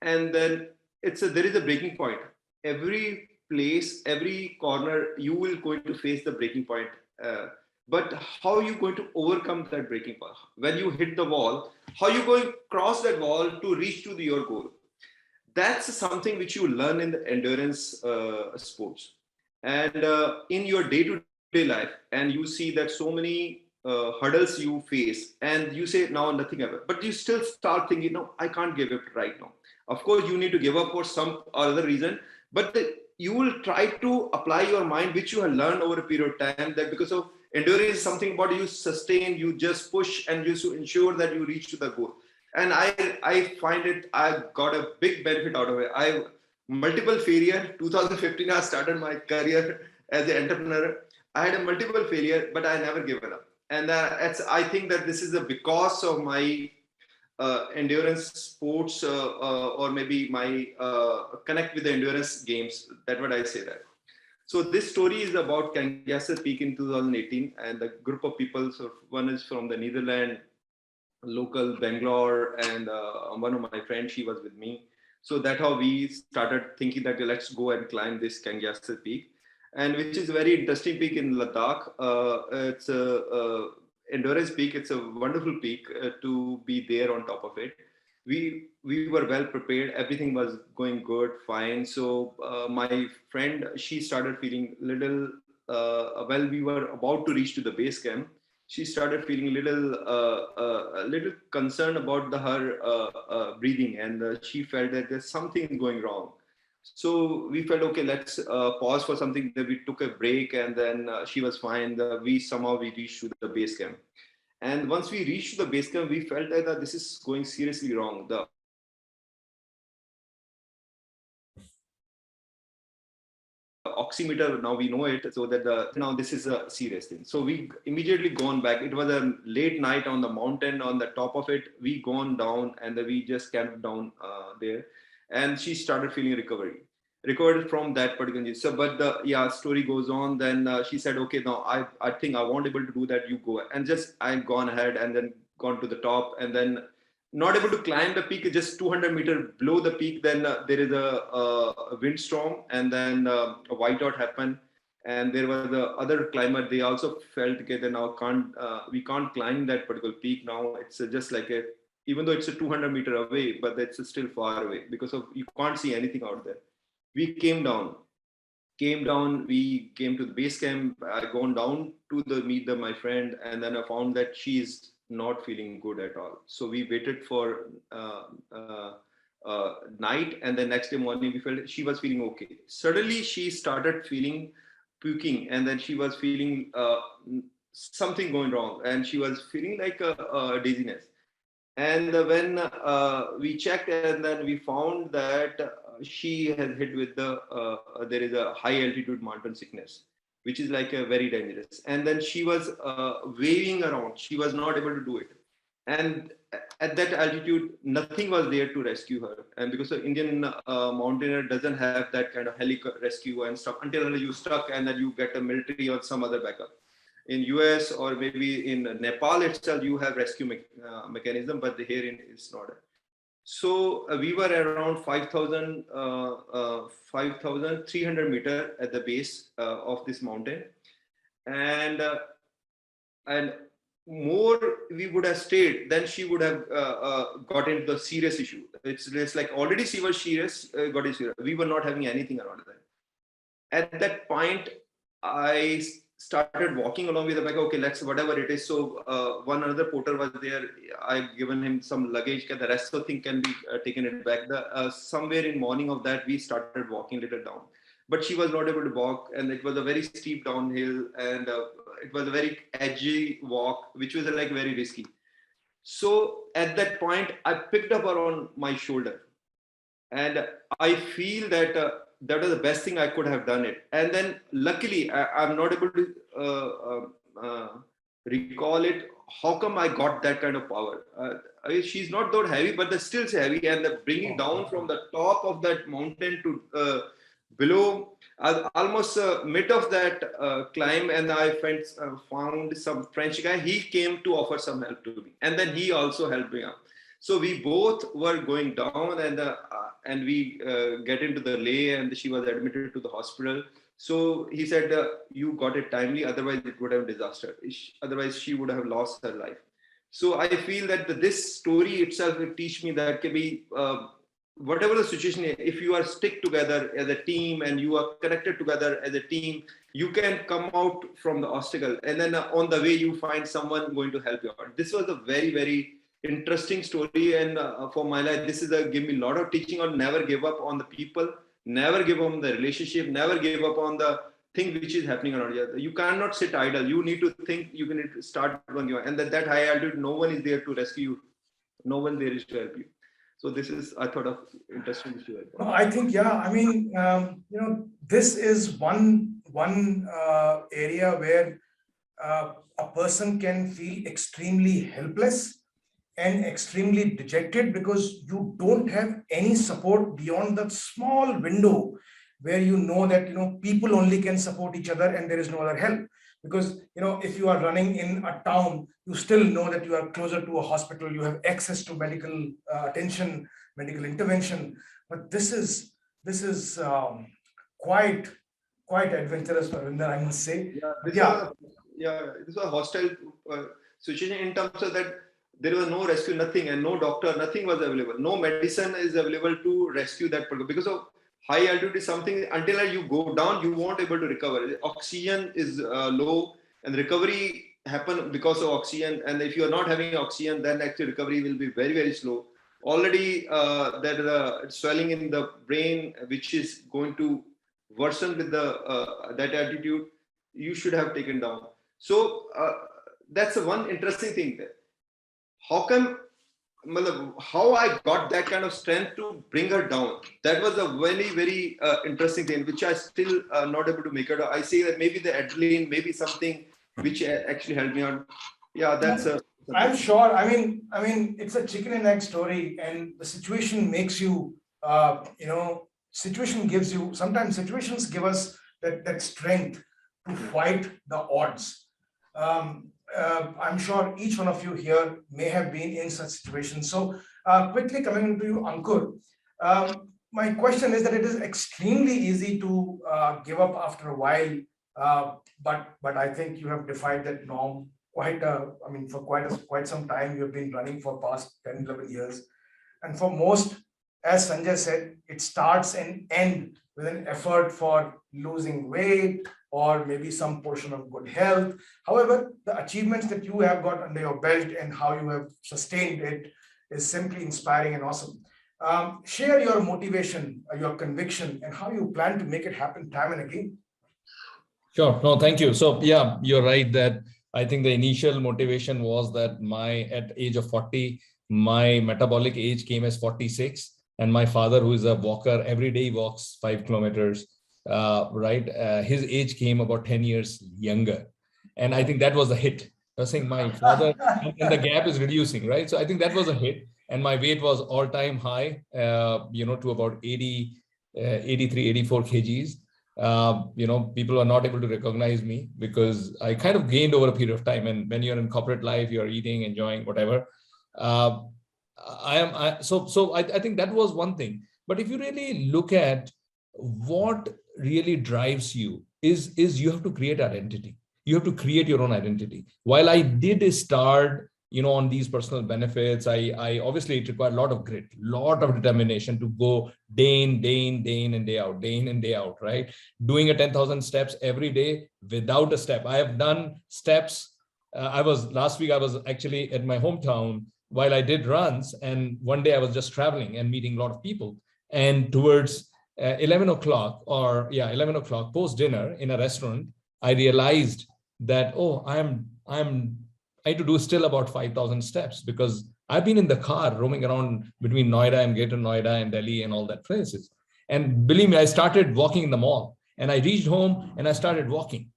And then there is a breaking point. Every place, every corner, you will going to face the breaking point. But how are you going to overcome that breaking point? When you hit the wall, how are you going to cross that wall to reach to your goal? That's something which you learn in the endurance sports. And in your day-to-day life, and you see that so many hurdles you face, and you say, now nothing ever. But you still start thinking, no, I can't give up right now. Of course, you need to give up for some other reason, but you will try to apply your mind, which you have learned over a period of time, that because of endurance is something about you sustain, you just push, and you ensure that you reach to the goal. And I find it, I got a big benefit out of it. I multiple failure. 2015, I started my career as an entrepreneur. I had a multiple failure, but I never given up. And I think that this is because of my endurance sports or maybe my connect with the endurance games. That's what I say that. So this story is about Kangyasar Peak in 2018, and the group of people. So one is from the Netherlands, local Bangalore, and one of my friends, she was with me. So that's how we started thinking that let's go and climb this Kangyasar Peak, and which is a very interesting peak in Ladakh. It's a endurance peak. It's a wonderful peak to be there on top of it. We were well prepared. Everything was going good, fine. So my friend, she started feeling little. Well, we were about to reach to the base camp. She started feeling a little concerned about her breathing, and she felt that there's something going wrong. So we felt, okay, let's pause for something. Then we took a break, and then she was fine. We reached to the base camp. And once we reached the base camp, we felt that this is going seriously wrong. The oximeter, now we know it, so that now this is a serious thing. So we immediately gone back. It was a late night on the mountain. On the top of it, we gone down, and we just camped down there. And she started feeling recovered from that particular. So, but the story goes on. Then she said, okay, now I think I won't able to do that. You go. And just I've gone ahead and then gone to the top, and then not able to climb the peak, just 200 meters below the peak. Then there is a windstorm, and then a whiteout happened. And there was the other climber. They also felt that now we can't climb that particular peak now. It's just like even though it's a 200 meter away, but it's still far away because of you can't see anything out there. We came down. We came to the base camp. I gone down to meet my friend, and then I found that she's not feeling good at all. So we waited for night, and the next day morning we felt she was feeling okay. Suddenly she started feeling puking, and then she was feeling something going wrong, and she was feeling like a dizziness. And when we checked, and then we found that she has hit with there is a high altitude mountain sickness, which is like a very dangerous. And then she was waving around. She was not able to do it. And at that altitude, nothing was there to rescue her. And because the Indian mountaineer doesn't have that kind of helicopter rescue and stuff until you stuck, and then you get a military or some other backup. In US or maybe in Nepal itself, you have rescue mechanism, but here it's not. So we were around 5,300 meter at the base of this mountain, and more we would have stayed, then she would have got into the serious issue. It's like already she was serious, got it serious. We were not having anything around that. At that point, I started walking along with the bag. Okay, let's whatever it is. So one another porter was there. I given him some luggage. The rest of the thing can be taken it back. Somewhere in morning of that, we started walking a little down, but she was not able to walk, and it was a very steep downhill, and it was a very edgy walk, which was like very risky. So at that point, I picked up her on my shoulder, and I feel that that was the best thing I could have done it. And then luckily, I'm not able to recall it. How come I got that kind of power? She's not that heavy, but still heavy, and bringing down from the top of that mountain to below almost mid of that climb, and I found some French guy. He came to offer some help to me, and then he also helped me out. So we both were going down, and we get into the lay, and she was admitted to the hospital. So he said, you got it timely, otherwise it would have been disaster. Otherwise she would have lost her life. So I feel that this story itself will teach me that can be, whatever the situation is, if you are stick together as a team and you are connected together as a team, you can come out from the obstacle, and then on the way you find someone going to help you out. This was a very, very interesting story, and for my life, this is give me a lot of teaching on never give up on the people, never give up on the relationship, never give up on the thing which is happening around you. You cannot sit idle. You need to think. You can start working, and that high altitude, no one is there to rescue you. No one there is to help you. So this is, I thought, of interesting issue. I think, yeah. I mean, this is one area where a person can feel extremely helpless and extremely dejected because you don't have any support beyond that small window where you know that people only can support each other and there is no other help. Because if you are running in a town, you still know that you are closer to a hospital, you have access to medical attention, medical intervention. But this is quite adventurous, Parvinder, I must say. This was a hostile situation in terms of that there was no rescue, nothing, and no doctor, nothing was available. No medicine is available to rescue that person because of high altitude is something, until you go down, you won't able to recover. Oxygen is low, and recovery happen because of oxygen. And if you are not having oxygen, then actually recovery will be very, very slow. Already there is swelling in the brain, which is going to worsen with that altitude. You should have taken down. So that's one interesting thing there. How I got that kind of strength to bring her down. That was a very, very interesting thing, which I still not able to make it. I say that maybe the adrenaline, maybe something which actually helped me out. Yeah, that's I'm sure. I mean, it's a chicken and egg story, and the situation makes you, situation gives you, sometimes situations give us that strength to fight the odds. I'm sure each one of you here may have been in such situations. So quickly coming to you, Ankur, my question is that it is extremely easy to give up after a while, but I think you have defied that norm for quite some time. You have been running for past 10, 11 years. And for most, as Sanjay said, it starts and ends with an effort for losing weight, or maybe some portion of good health. However, the achievements that you have got under your belt and how you have sustained it is simply inspiring and awesome. Share your motivation, your conviction, and how you plan to make it happen time and again. Sure. No, thank you. So yeah, you're right that I think the initial motivation was that at age of 40, my metabolic age came as 46. And my father, who is a walker, every day walks 5 kilometers. His age came about 10 years younger. And I think that was a hit. I was saying my father, and the gap is reducing, right? So I think that was a hit. And my weight was all-time high, to about 83, 84 kgs. People are not able to recognize me because I kind of gained over a period of time. And when you're in corporate life, you're eating, enjoying, whatever. I think that was one thing. But if you really look at what really drives you is you have to create identity. You have to create your own identity. While I did start, on these personal benefits, I obviously it required a lot of grit, lot of determination to go day in and day out, right? Doing a 10,000 steps every day without a step. I have done steps. Last week I was actually at my hometown while I did runs, and one day I was just traveling and meeting a lot of people, and towards 11 o'clock post dinner in a restaurant, I realized that, I need to do still about 5,000 steps because I've been in the car roaming around between Noida and Greater Noida and Delhi and all that places. And believe me, I started walking in the mall, and I reached home and I started walking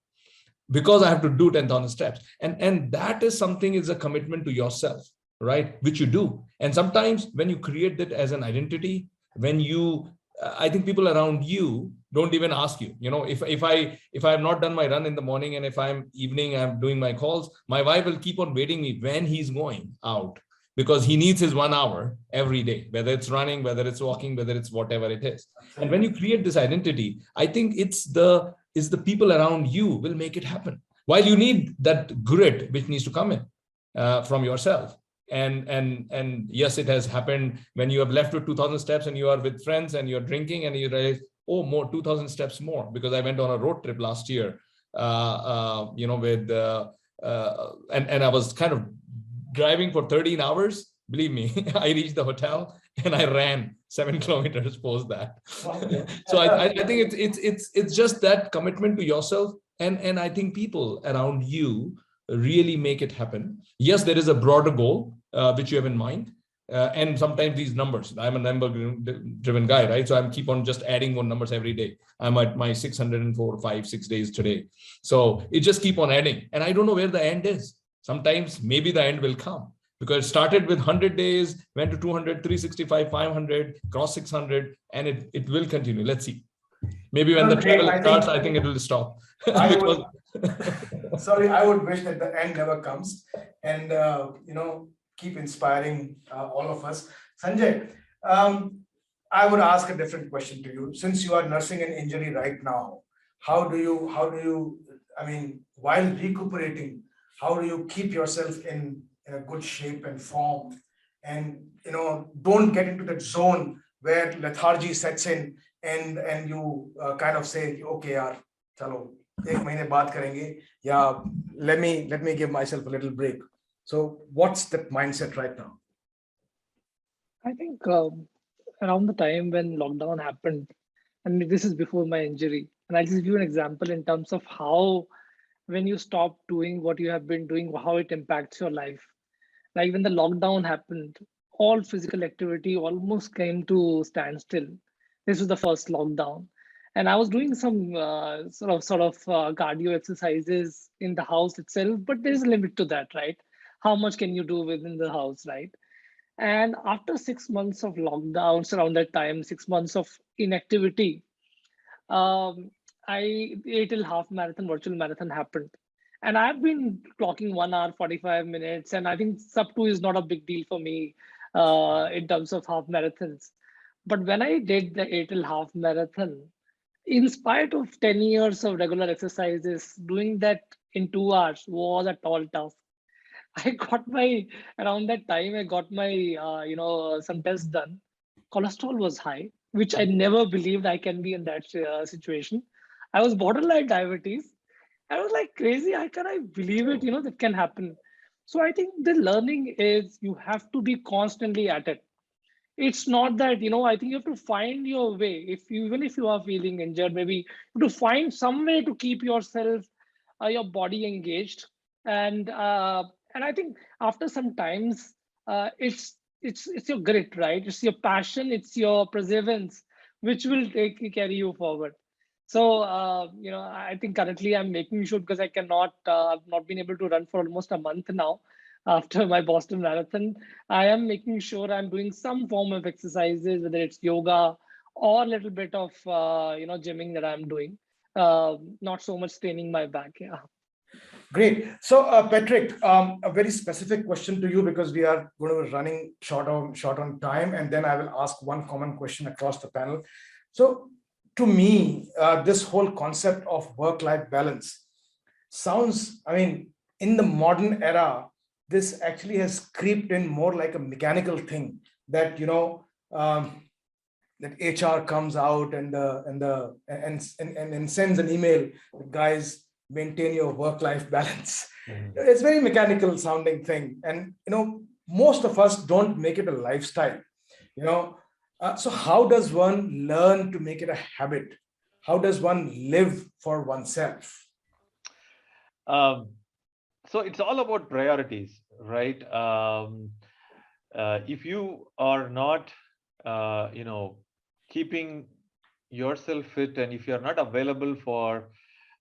because I have to do 10,000 steps. And that is something, is a commitment to yourself, right? Which you do. And sometimes when you create that as an identity, when you I think people around you don't even ask you. You know, if I have not done my run in the morning, and if I'm doing my calls, my wife will keep on waiting me when he's going out, because he needs his 1 hour every day, whether it's running, whether it's walking, whether it's whatever it is. And when you create this identity, I think it's the people around you will make it happen. While you need that grit, which needs to come in from yourself. And yes, it has happened when you have left with 2,000 steps and you are with friends and you're drinking and you realize, oh, more 2,000 steps more, because I went on a road trip last year, with and I was kind of driving for 13 hours. Believe me, I reached the hotel and I ran 7 kilometers post that. So I think it's just that commitment to yourself, and I think people around you really make it happen. Yes, there is a broader goal which you have in mind, and sometimes these numbers. I'm a number-driven guy, right? So I'm keep on just adding more numbers every day. I'm at my 604, 5, 6 days today. So it just keep on adding, and I don't know where the end is. Sometimes maybe the end will come, because it started with 100 days, went to 200, 365, 500, cross 600, and it will continue. Let's see. Maybe when the travel starts, I think it will stop. I would wish that the end never comes, and keep inspiring all of us. Sanjay, I would ask a different question to you. Since you are nursing an injury right now, how do you, I mean, while recuperating, how do you keep yourself in a good shape and form, and don't get into that zone where lethargy sets in, and you kind of say, okay, yaar, chalo, ek mahine baat karenge, yeah, let me give myself a little break. So what's that mindset right now? I think around the time when lockdown happened, and this is before my injury, and I'll just give you an example in terms of how, when you stop doing what you have been doing, how it impacts your life. Like when the lockdown happened, all physical activity almost came to standstill. This was the first lockdown, and I was doing some sort of cardio exercises in the house itself, but there's a limit to that, right? How much can you do within the house, right? And after 6 months of lockdowns, around that time, 6 months of inactivity, um, the 8 half marathon, virtual marathon happened. And I've been clocking 1 hour, 45 minutes. And I think sub 2 is not a big deal for me in terms of half marathons. But when I did the 8 half marathon, in spite of 10 years of regular exercises, doing that in 2 hours was a tall task. I got around that time, I got my, some tests done. Cholesterol was high, which I never believed I can be in that situation. I was borderline diabetes. I was like crazy. How can I believe it? That can happen. So I think the learning is you have to be constantly at it. It's not that, I think you have to find your way. Even if you are feeling injured, maybe you have to find some way to keep yourself, your body engaged. And I think after some times, it's your grit, right? It's your passion, it's your perseverance, which will carry you forward. So I think currently I'm making sure, because I cannot, I've not been able to run for almost a month now after my Boston Marathon. I am making sure I'm doing some form of exercises, whether it's yoga or a little bit of gymming that I'm doing. Not so much straining my back. Yeah. Great. So, Patrick, a very specific question to you, because we are going to be running short on time, and then I will ask one common question across the panel. So, to me, this whole concept of work-life balance sounds, I mean, in the modern era, this actually has creeped in more like a mechanical thing, that that HR comes out and sends an email, guys, maintain your work-life balance. It's very mechanical sounding thing, and most of us don't make it a lifestyle. So how does one learn to make it a habit? How does one live for oneself? So it's all about priorities, right? If you are not keeping yourself fit, and if you're not available for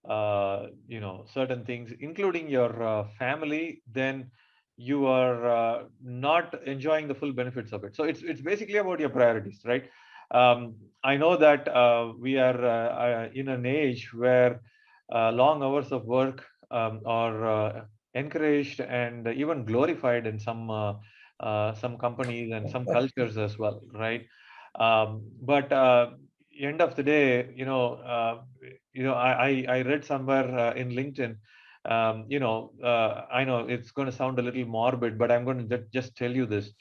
certain things, including your family, then you are not enjoying the full benefits of it. So it's basically about your priorities, right? I know that we are in an age where long hours of work are encouraged and even glorified in some companies and some cultures as well, right? But end of the day, I read somewhere in LinkedIn. I know it's going to sound a little morbid, but I'm going to just tell you this: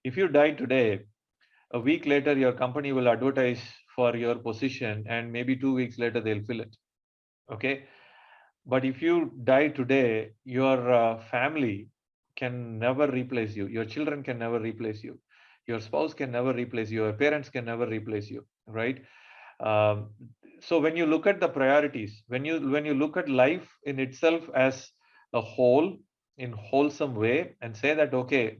if you die today, a week later your company will advertise for your position, and maybe 2 weeks later they'll fill it. Okay, but if you die today, your family can never replace you. Your children can never replace you. Your spouse can never replace you. Your parents can never replace you, right? Um, so when you look at the priorities, when you look at life in itself as a whole, in wholesome way, and say that, okay,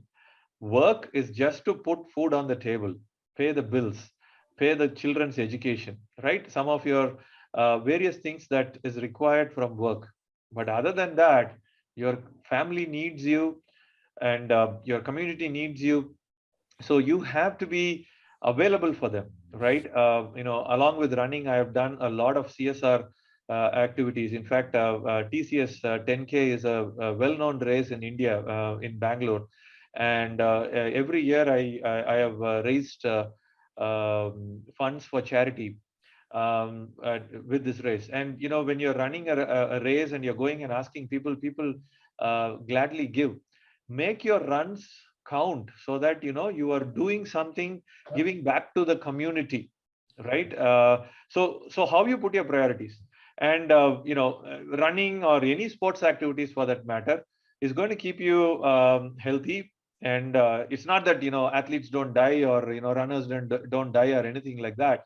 work is just to put food on the table, pay the bills, pay the children's education, right? Some of your various things that is required from work. But other than that, your family needs you, and your community needs you. So you have to be available for them, right? Along with running, I have done a lot of CSR activities. In fact, TCS 10K is a well-known race in India, in Bangalore, and every year I have raised funds for charity with this race. And when you're running a race and you're going and asking people gladly give. Make your runs count, so that you are doing something, giving back to the community, right? So how you put your priorities, and running or any sports activities for that matter is going to keep you healthy. And it's not that athletes don't die, or runners don't die or anything like that.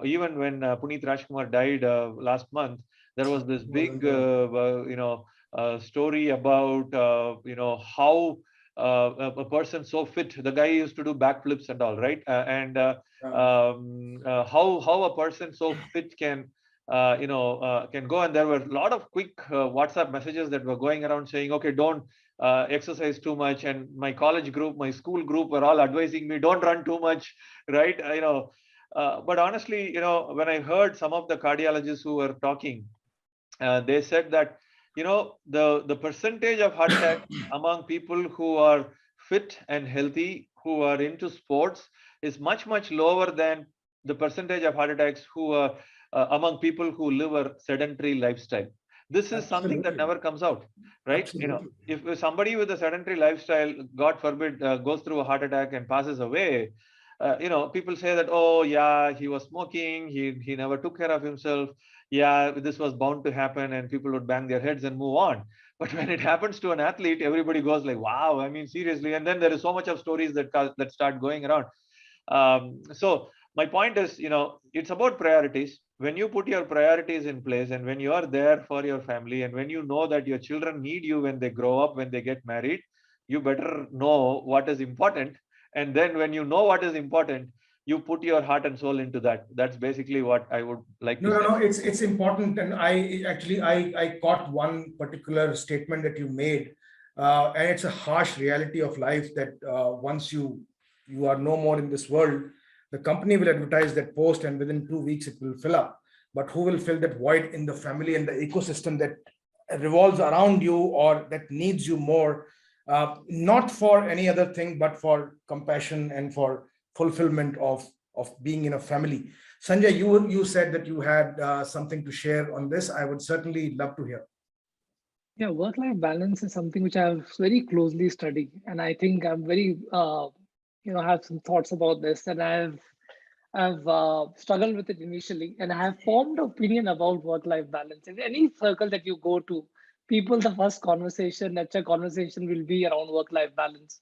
Even when Puneet Rajkumar died last month, there was this big story about how a person so fit, the guy used to do backflips and all, right? How a person so fit can can go. And there were a lot of quick WhatsApp messages that were going around saying, okay, don't exercise too much. And my college group, my school group were all advising me, don't run too much, right? But honestly, when I heard some of the cardiologists who were talking, they said that the percentage of heart attack among people who are fit and healthy, who are into sports, is much lower than the percentage of heart attacks who are among people who live a sedentary lifestyle. This is something that never comes out, right? Absolutely. If somebody with a sedentary lifestyle, God forbid, goes through a heart attack and passes away, people say that, oh yeah, he was smoking, he never took care of himself, yeah, this was bound to happen, and people would bang their heads and move on. But when it happens to an athlete, everybody goes like, wow, I mean, seriously. And then there is so much of stories that start going around. So my point is, it's about priorities. When you put your priorities in place, and when you are there for your family, and when you know that your children need you when they grow up, when they get married, you better know what is important. And then when you know what is important, you put your heart and soul into that. That's basically what I would like to say. No, it's important. And I caught one particular statement that you made, and it's a harsh reality of life that once you are no more in this world, the company will advertise that post, and within 2 weeks it will fill up. But who will fill that void in the family and the ecosystem that revolves around you, or that needs you more, not for any other thing, but for compassion and for fulfillment of being in a family. Sanjay, you said that you had something to share on this. I would certainly love to hear. Yeah, work-life balance is something which I've very closely studied, and I think I'm very, have some thoughts about this, and I've struggled with it initially, and I have formed an opinion about work-life balance. In any circle that you go to, people, the first conversation, natural conversation will be around work-life balance.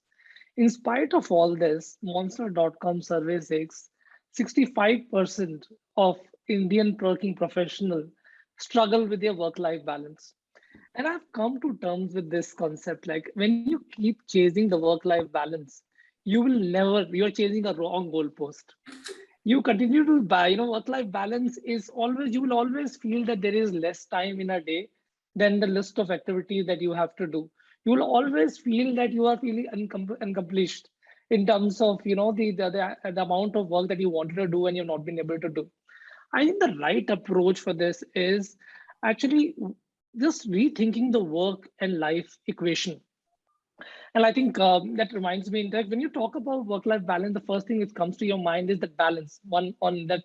In spite of all this, Monster.com survey says 65% of Indian working professionals struggle with their work-life balance. And I've come to terms with this concept. Like when you keep chasing the work-life balance, you're chasing a wrong goalpost. You continue to buy, work-life balance is always, you will always feel that there is less time in a day than the list of activities that you have to do. You will always feel that you are feeling unaccomplished. in terms of, the amount of work that you wanted to do and you've not been able to do. I think the right approach for this is actually just rethinking the work and life equation. And I think that reminds me that when you talk about work-life balance, the first thing that comes to your mind is that balance. One on that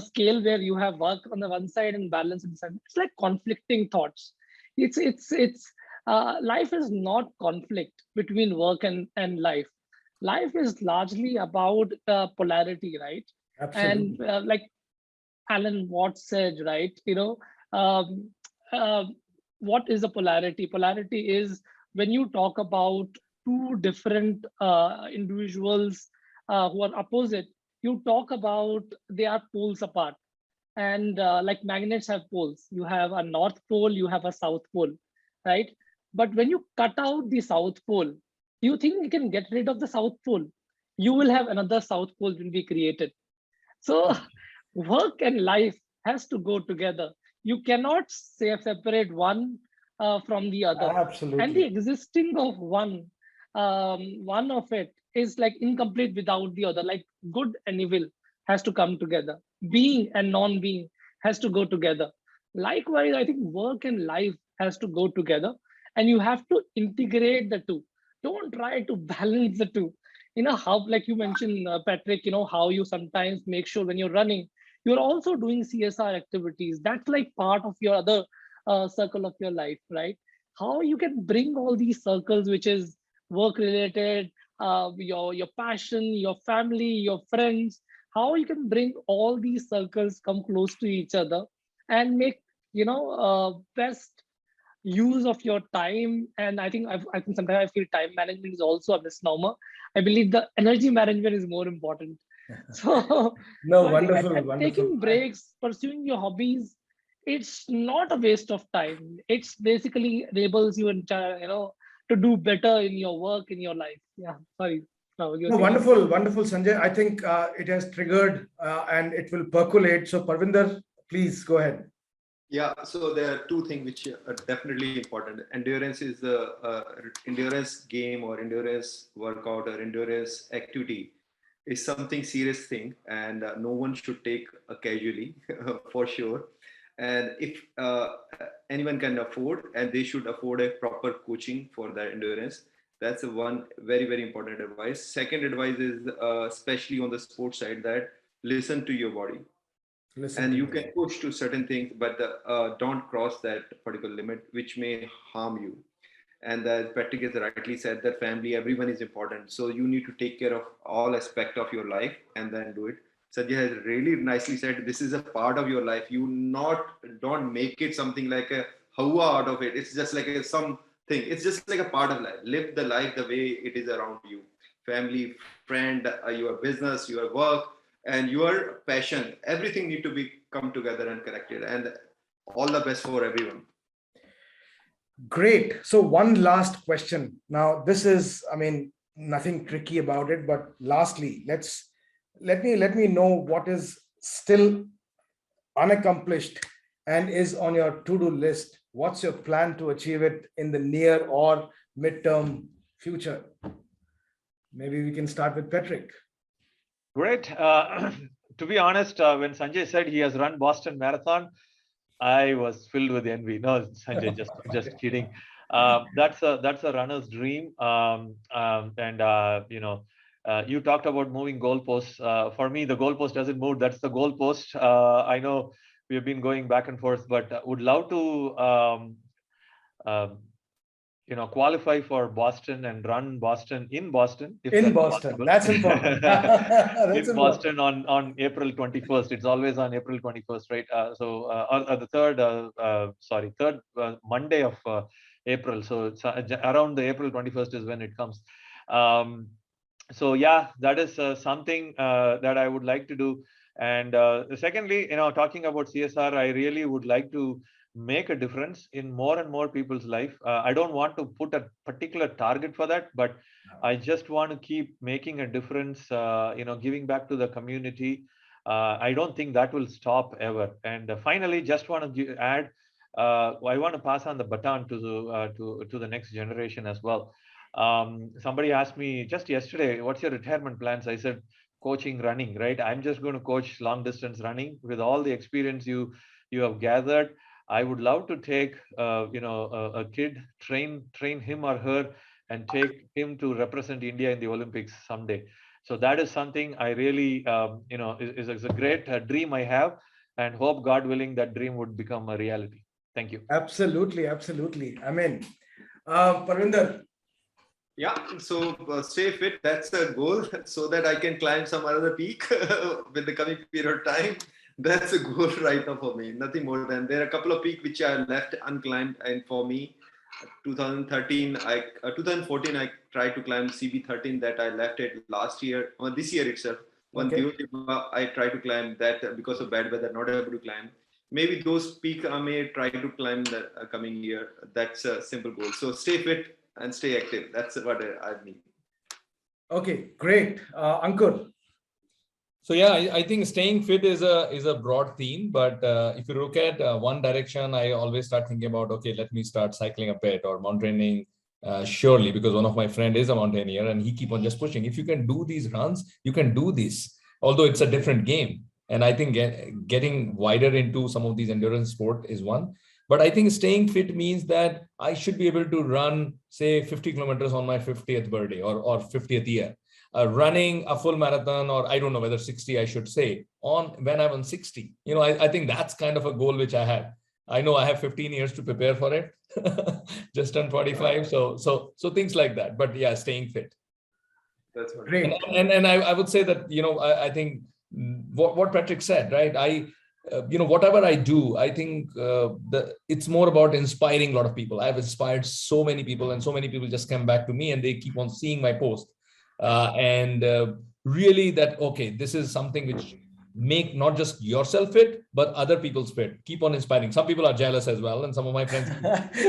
scale where you have work on the one side and balance on the side. It's like conflicting thoughts. It's life is not conflict between work and life. Life is largely about polarity, right? And Absolutely. like Alan Watts said, right? Um, uh, what is a polarity? Polarity is when you talk about two different individuals who are opposite, you talk about they are poles apart. And like magnets have poles, you have a north pole, you have a south pole, right? But when you cut out the south pole, you think you can get rid of the south pole, you will have another south pole will be created. So work and life has to go together. You cannot say separate one from the other. And the Absolutely. existing of one of it is like incomplete without the other. Like good and evil has to come together. Being and non-being has to go together. Likewise, I think work and life has to go together, and you have to integrate the two. Don't try to balance the two. How, like you mentioned, Patrick, how you sometimes make sure when you're running you're also doing CSR activities. That's like part of your other circle of your life, right? How you can bring all these circles, which is work related, your passion, your family, your friends, how you can bring all these circles come close to each other and make best use of your time. And I think sometimes I feel time management is also a misnomer. I believe the energy management is more important. So, No, so I think wonderful, wonderful. taking breaks, pursuing your hobbies, it's not a waste of time. It's basically enables you to do better in your work, in your life. Yeah, sorry. No, you're No, saying something. wonderful, wonderful, Sanjay. I think it has triggered and it will percolate. So, Parvinder, please go ahead. Yeah, so there are two things which are definitely important. Endurance is the endurance game or endurance workout or endurance activity is something serious thing, and no one should take casually for sure. And if anyone can afford, and they should afford a proper coaching for the endurance. That's the one very very important advice. Second advice is especially on the sports side, that listen to your body, Listen and to you you. can push to certain things, but don't cross that particular limit which may harm you. And as Patrick has rightly said, that family, everyone is important, so you need to take care of all aspect of your life and then do it. Sanjay has really nicely said, this is a part of your life. You not don't make it something like a hawa out of it. It's just like a something, it's just like a part of life. Live the life the way it is around you. Family, friend, your business, your work, and your passion, everything need to be come together and connected. And all the best for everyone. Great. So, one last question. Now, this is, I mean, nothing tricky about it, but lastly, let me know what is still unaccomplished and is on your to-do list. What's your plan to achieve it in the near or midterm future? Maybe we can start with Patrick. Great. To be honest, when Sanjay said he has run Boston Marathon, I was filled with envy. No, Sanjay, just kidding. That's a runner's dream. You talked about moving goalposts. For me, the goalpost doesn't move. That's the goalpost. I know we've been going back and forth, but would love to qualify for Boston and run Boston in Boston, if In that's Boston. possible. That's important. That's In important. Boston on April 21st. It's always on April 21st, right? Or the third Monday of April. So it's around the April 21st is when it comes. So yeah, that is something that I would like to do. And secondly, talking about CSR, I really would like to make a difference in more and more people's life. I don't want to put a particular target for that, but I just want to keep making a difference, giving back to the community. I don't think that will stop ever. And finally, just want to add, I want to pass on the baton to the next generation as well. Somebody asked me just yesterday, what's your retirement plans? I said, coaching running, right? I'm just going to coach long distance running with all the experience you have gathered. I would love to take a kid, train him or her, and take him to represent India in the Olympics someday. So that is something I really is a great dream I have, and hope, God willing, that dream would become a reality. Thank you. Absolutely, absolutely. I mean, Parvinder. Yeah, so stay fit, that's a goal, so that I can climb some other peak with the coming period of time. That's a goal right now for me, nothing more than. There are a couple of peaks which are left unclimbed, and for me, 2014, I tried to climb CB13 that I left it last year, or this year itself. One I tried to climb that because of bad weather, not able to climb. Maybe those peaks I may try to climb the coming year. That's a simple goal. So stay fit and stay active. That's what I need. Okay, great. Ankur. So yeah, I think staying fit is a broad theme, but if you look at one direction, I always start thinking about, okay, let me start cycling a bit or mountaineering, surely, because one of my friend is a mountaineer and he keep on just pushing. If you can do these runs, you can do this, although it's a different game. And I think getting wider into some of these endurance sport is one. But I think staying fit means that I should be able to run, say, 50 kilometers on my 50th birthday or 50th year. Running a full marathon, or I don't know whether 60, I should say, when I'm on 60. I think that's kind of a goal which I have. I know I have 15 years to prepare for it, just turned 45. So things like that. But yeah, staying fit. That's great. And I would say that, I think what Patrick said, right? Whatever I do, I think it's more about inspiring a lot of people. I've inspired so many people, and so many people just come back to me and they keep on seeing my post. Really that, okay, this is something which make not just yourself fit, but other people's fit. Keep on inspiring. Some people are jealous as well. And some of my friends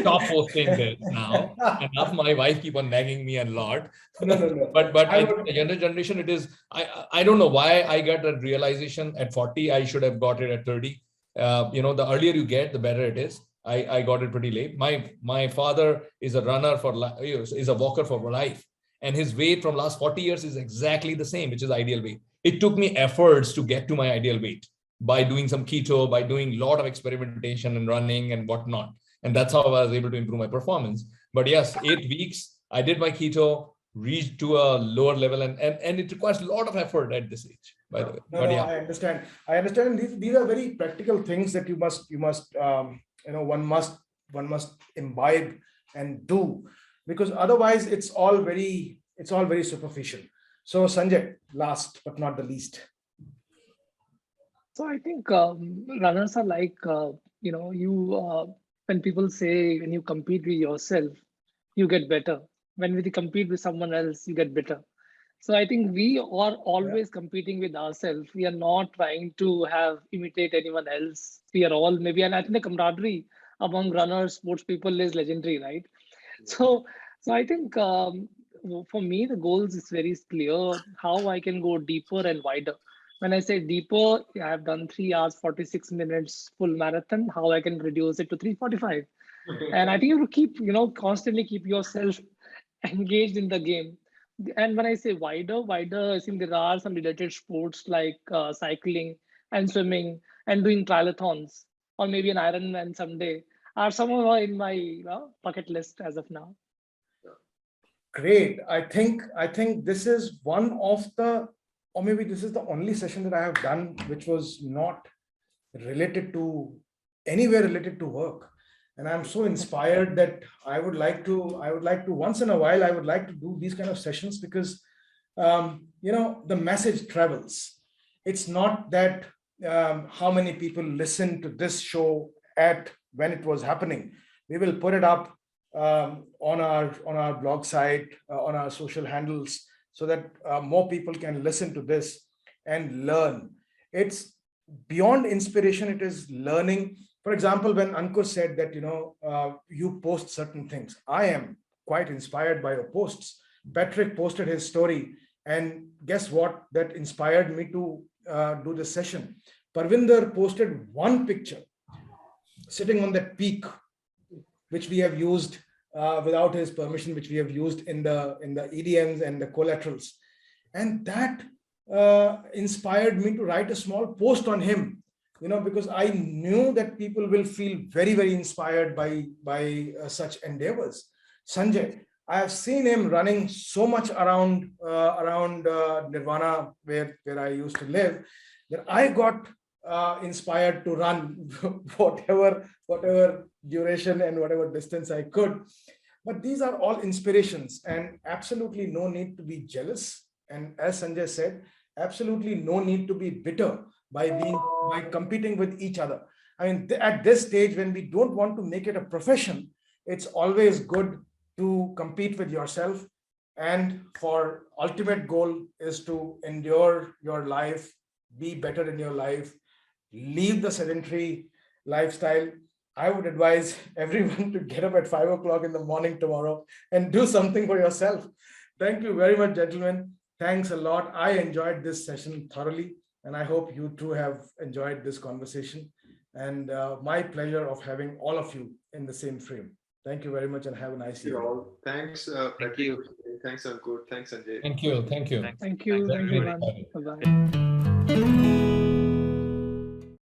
stop posting this now. Enough, my wife keep on nagging me a lot. No. But I think the younger generation, it is, I don't know why I got that realization at 40. I should have got it at 30. The earlier you get, the better it is. I got it pretty late. My father is a runner is a walker for life. And his weight from last 40 years is exactly the same, which is ideal weight. It took me efforts to get to my ideal weight by doing some keto, by doing a lot of experimentation and running and whatnot. And that's how I was able to improve my performance. But yes, 8 weeks, I did my keto, reached to a lower level, and it requires a lot of effort at this age, by the way. Yeah. I understand. These are very practical things that you must one must imbibe and do, because otherwise it's all very superficial. So Sanjay, last but not the least. So I think runners are like, when people say when you compete with yourself, you get better. When you compete with someone else, you get better. So I think we are always competing with ourselves. We are not trying to imitate anyone else. We are all maybe, and I think the camaraderie among runners, sports people is legendary, right? So I think for me, the goals is very clear how I can go deeper and wider. When I say deeper, I have done 3 hours, 46 minutes full marathon, how I can reduce it to 3:45. And I think you have to keep, constantly keep yourself engaged in the game. And when I say wider, I think there are some related sports like cycling and swimming and doing triathlons, or maybe an Ironman someday, are some of in my bucket list as of now. Great. I think this is one of the, or maybe this is the only session that I have done which was not related to anywhere related to work. And I'm so inspired that I would like to once in a while, I would like to do these kind of sessions, because the message travels. It's not that how many people listen to this show at when it was happening. We will put it up on our blog site, on our social handles, so that more people can listen to this and learn. It's beyond inspiration, it is learning. For example, when Ankur said that you post certain things, I am quite inspired by your posts. Patrick posted his story, and guess what? That inspired me to do this session. Parvinder posted one picture sitting on that peak, which we have used without his permission, which we have used in the EDMs and the collaterals. And that inspired me to write a small post on him, because I knew that people will feel very, very inspired by such endeavors. Sanjay, I have seen him running so much around Nirvana, where I used to live, that I got inspired to run whatever duration and whatever distance I could. But these are all inspirations, and absolutely no need to be jealous. And as Sanjay said, absolutely no need to be bitter by competing with each other. I mean, at this stage, when we don't want to make it a profession, it's always good to compete with yourself. And for ultimate goal is to endure your life, be better in your life, leave the sedentary lifestyle. I would advise everyone to get up at 5 o'clock in the morning tomorrow and do something for yourself. Thank you very much, gentlemen. Thanks a lot. I enjoyed this session thoroughly, and I hope you too have enjoyed this conversation. And my pleasure of having all of you in the same frame. Thank you very much, and have a nice evening. Thanks, Thank you. Thanks, Ankur. Thanks, Sanjay. Thank you. Thank you. Thank you. Thanks, Thank you, everybody. man. Bye-bye.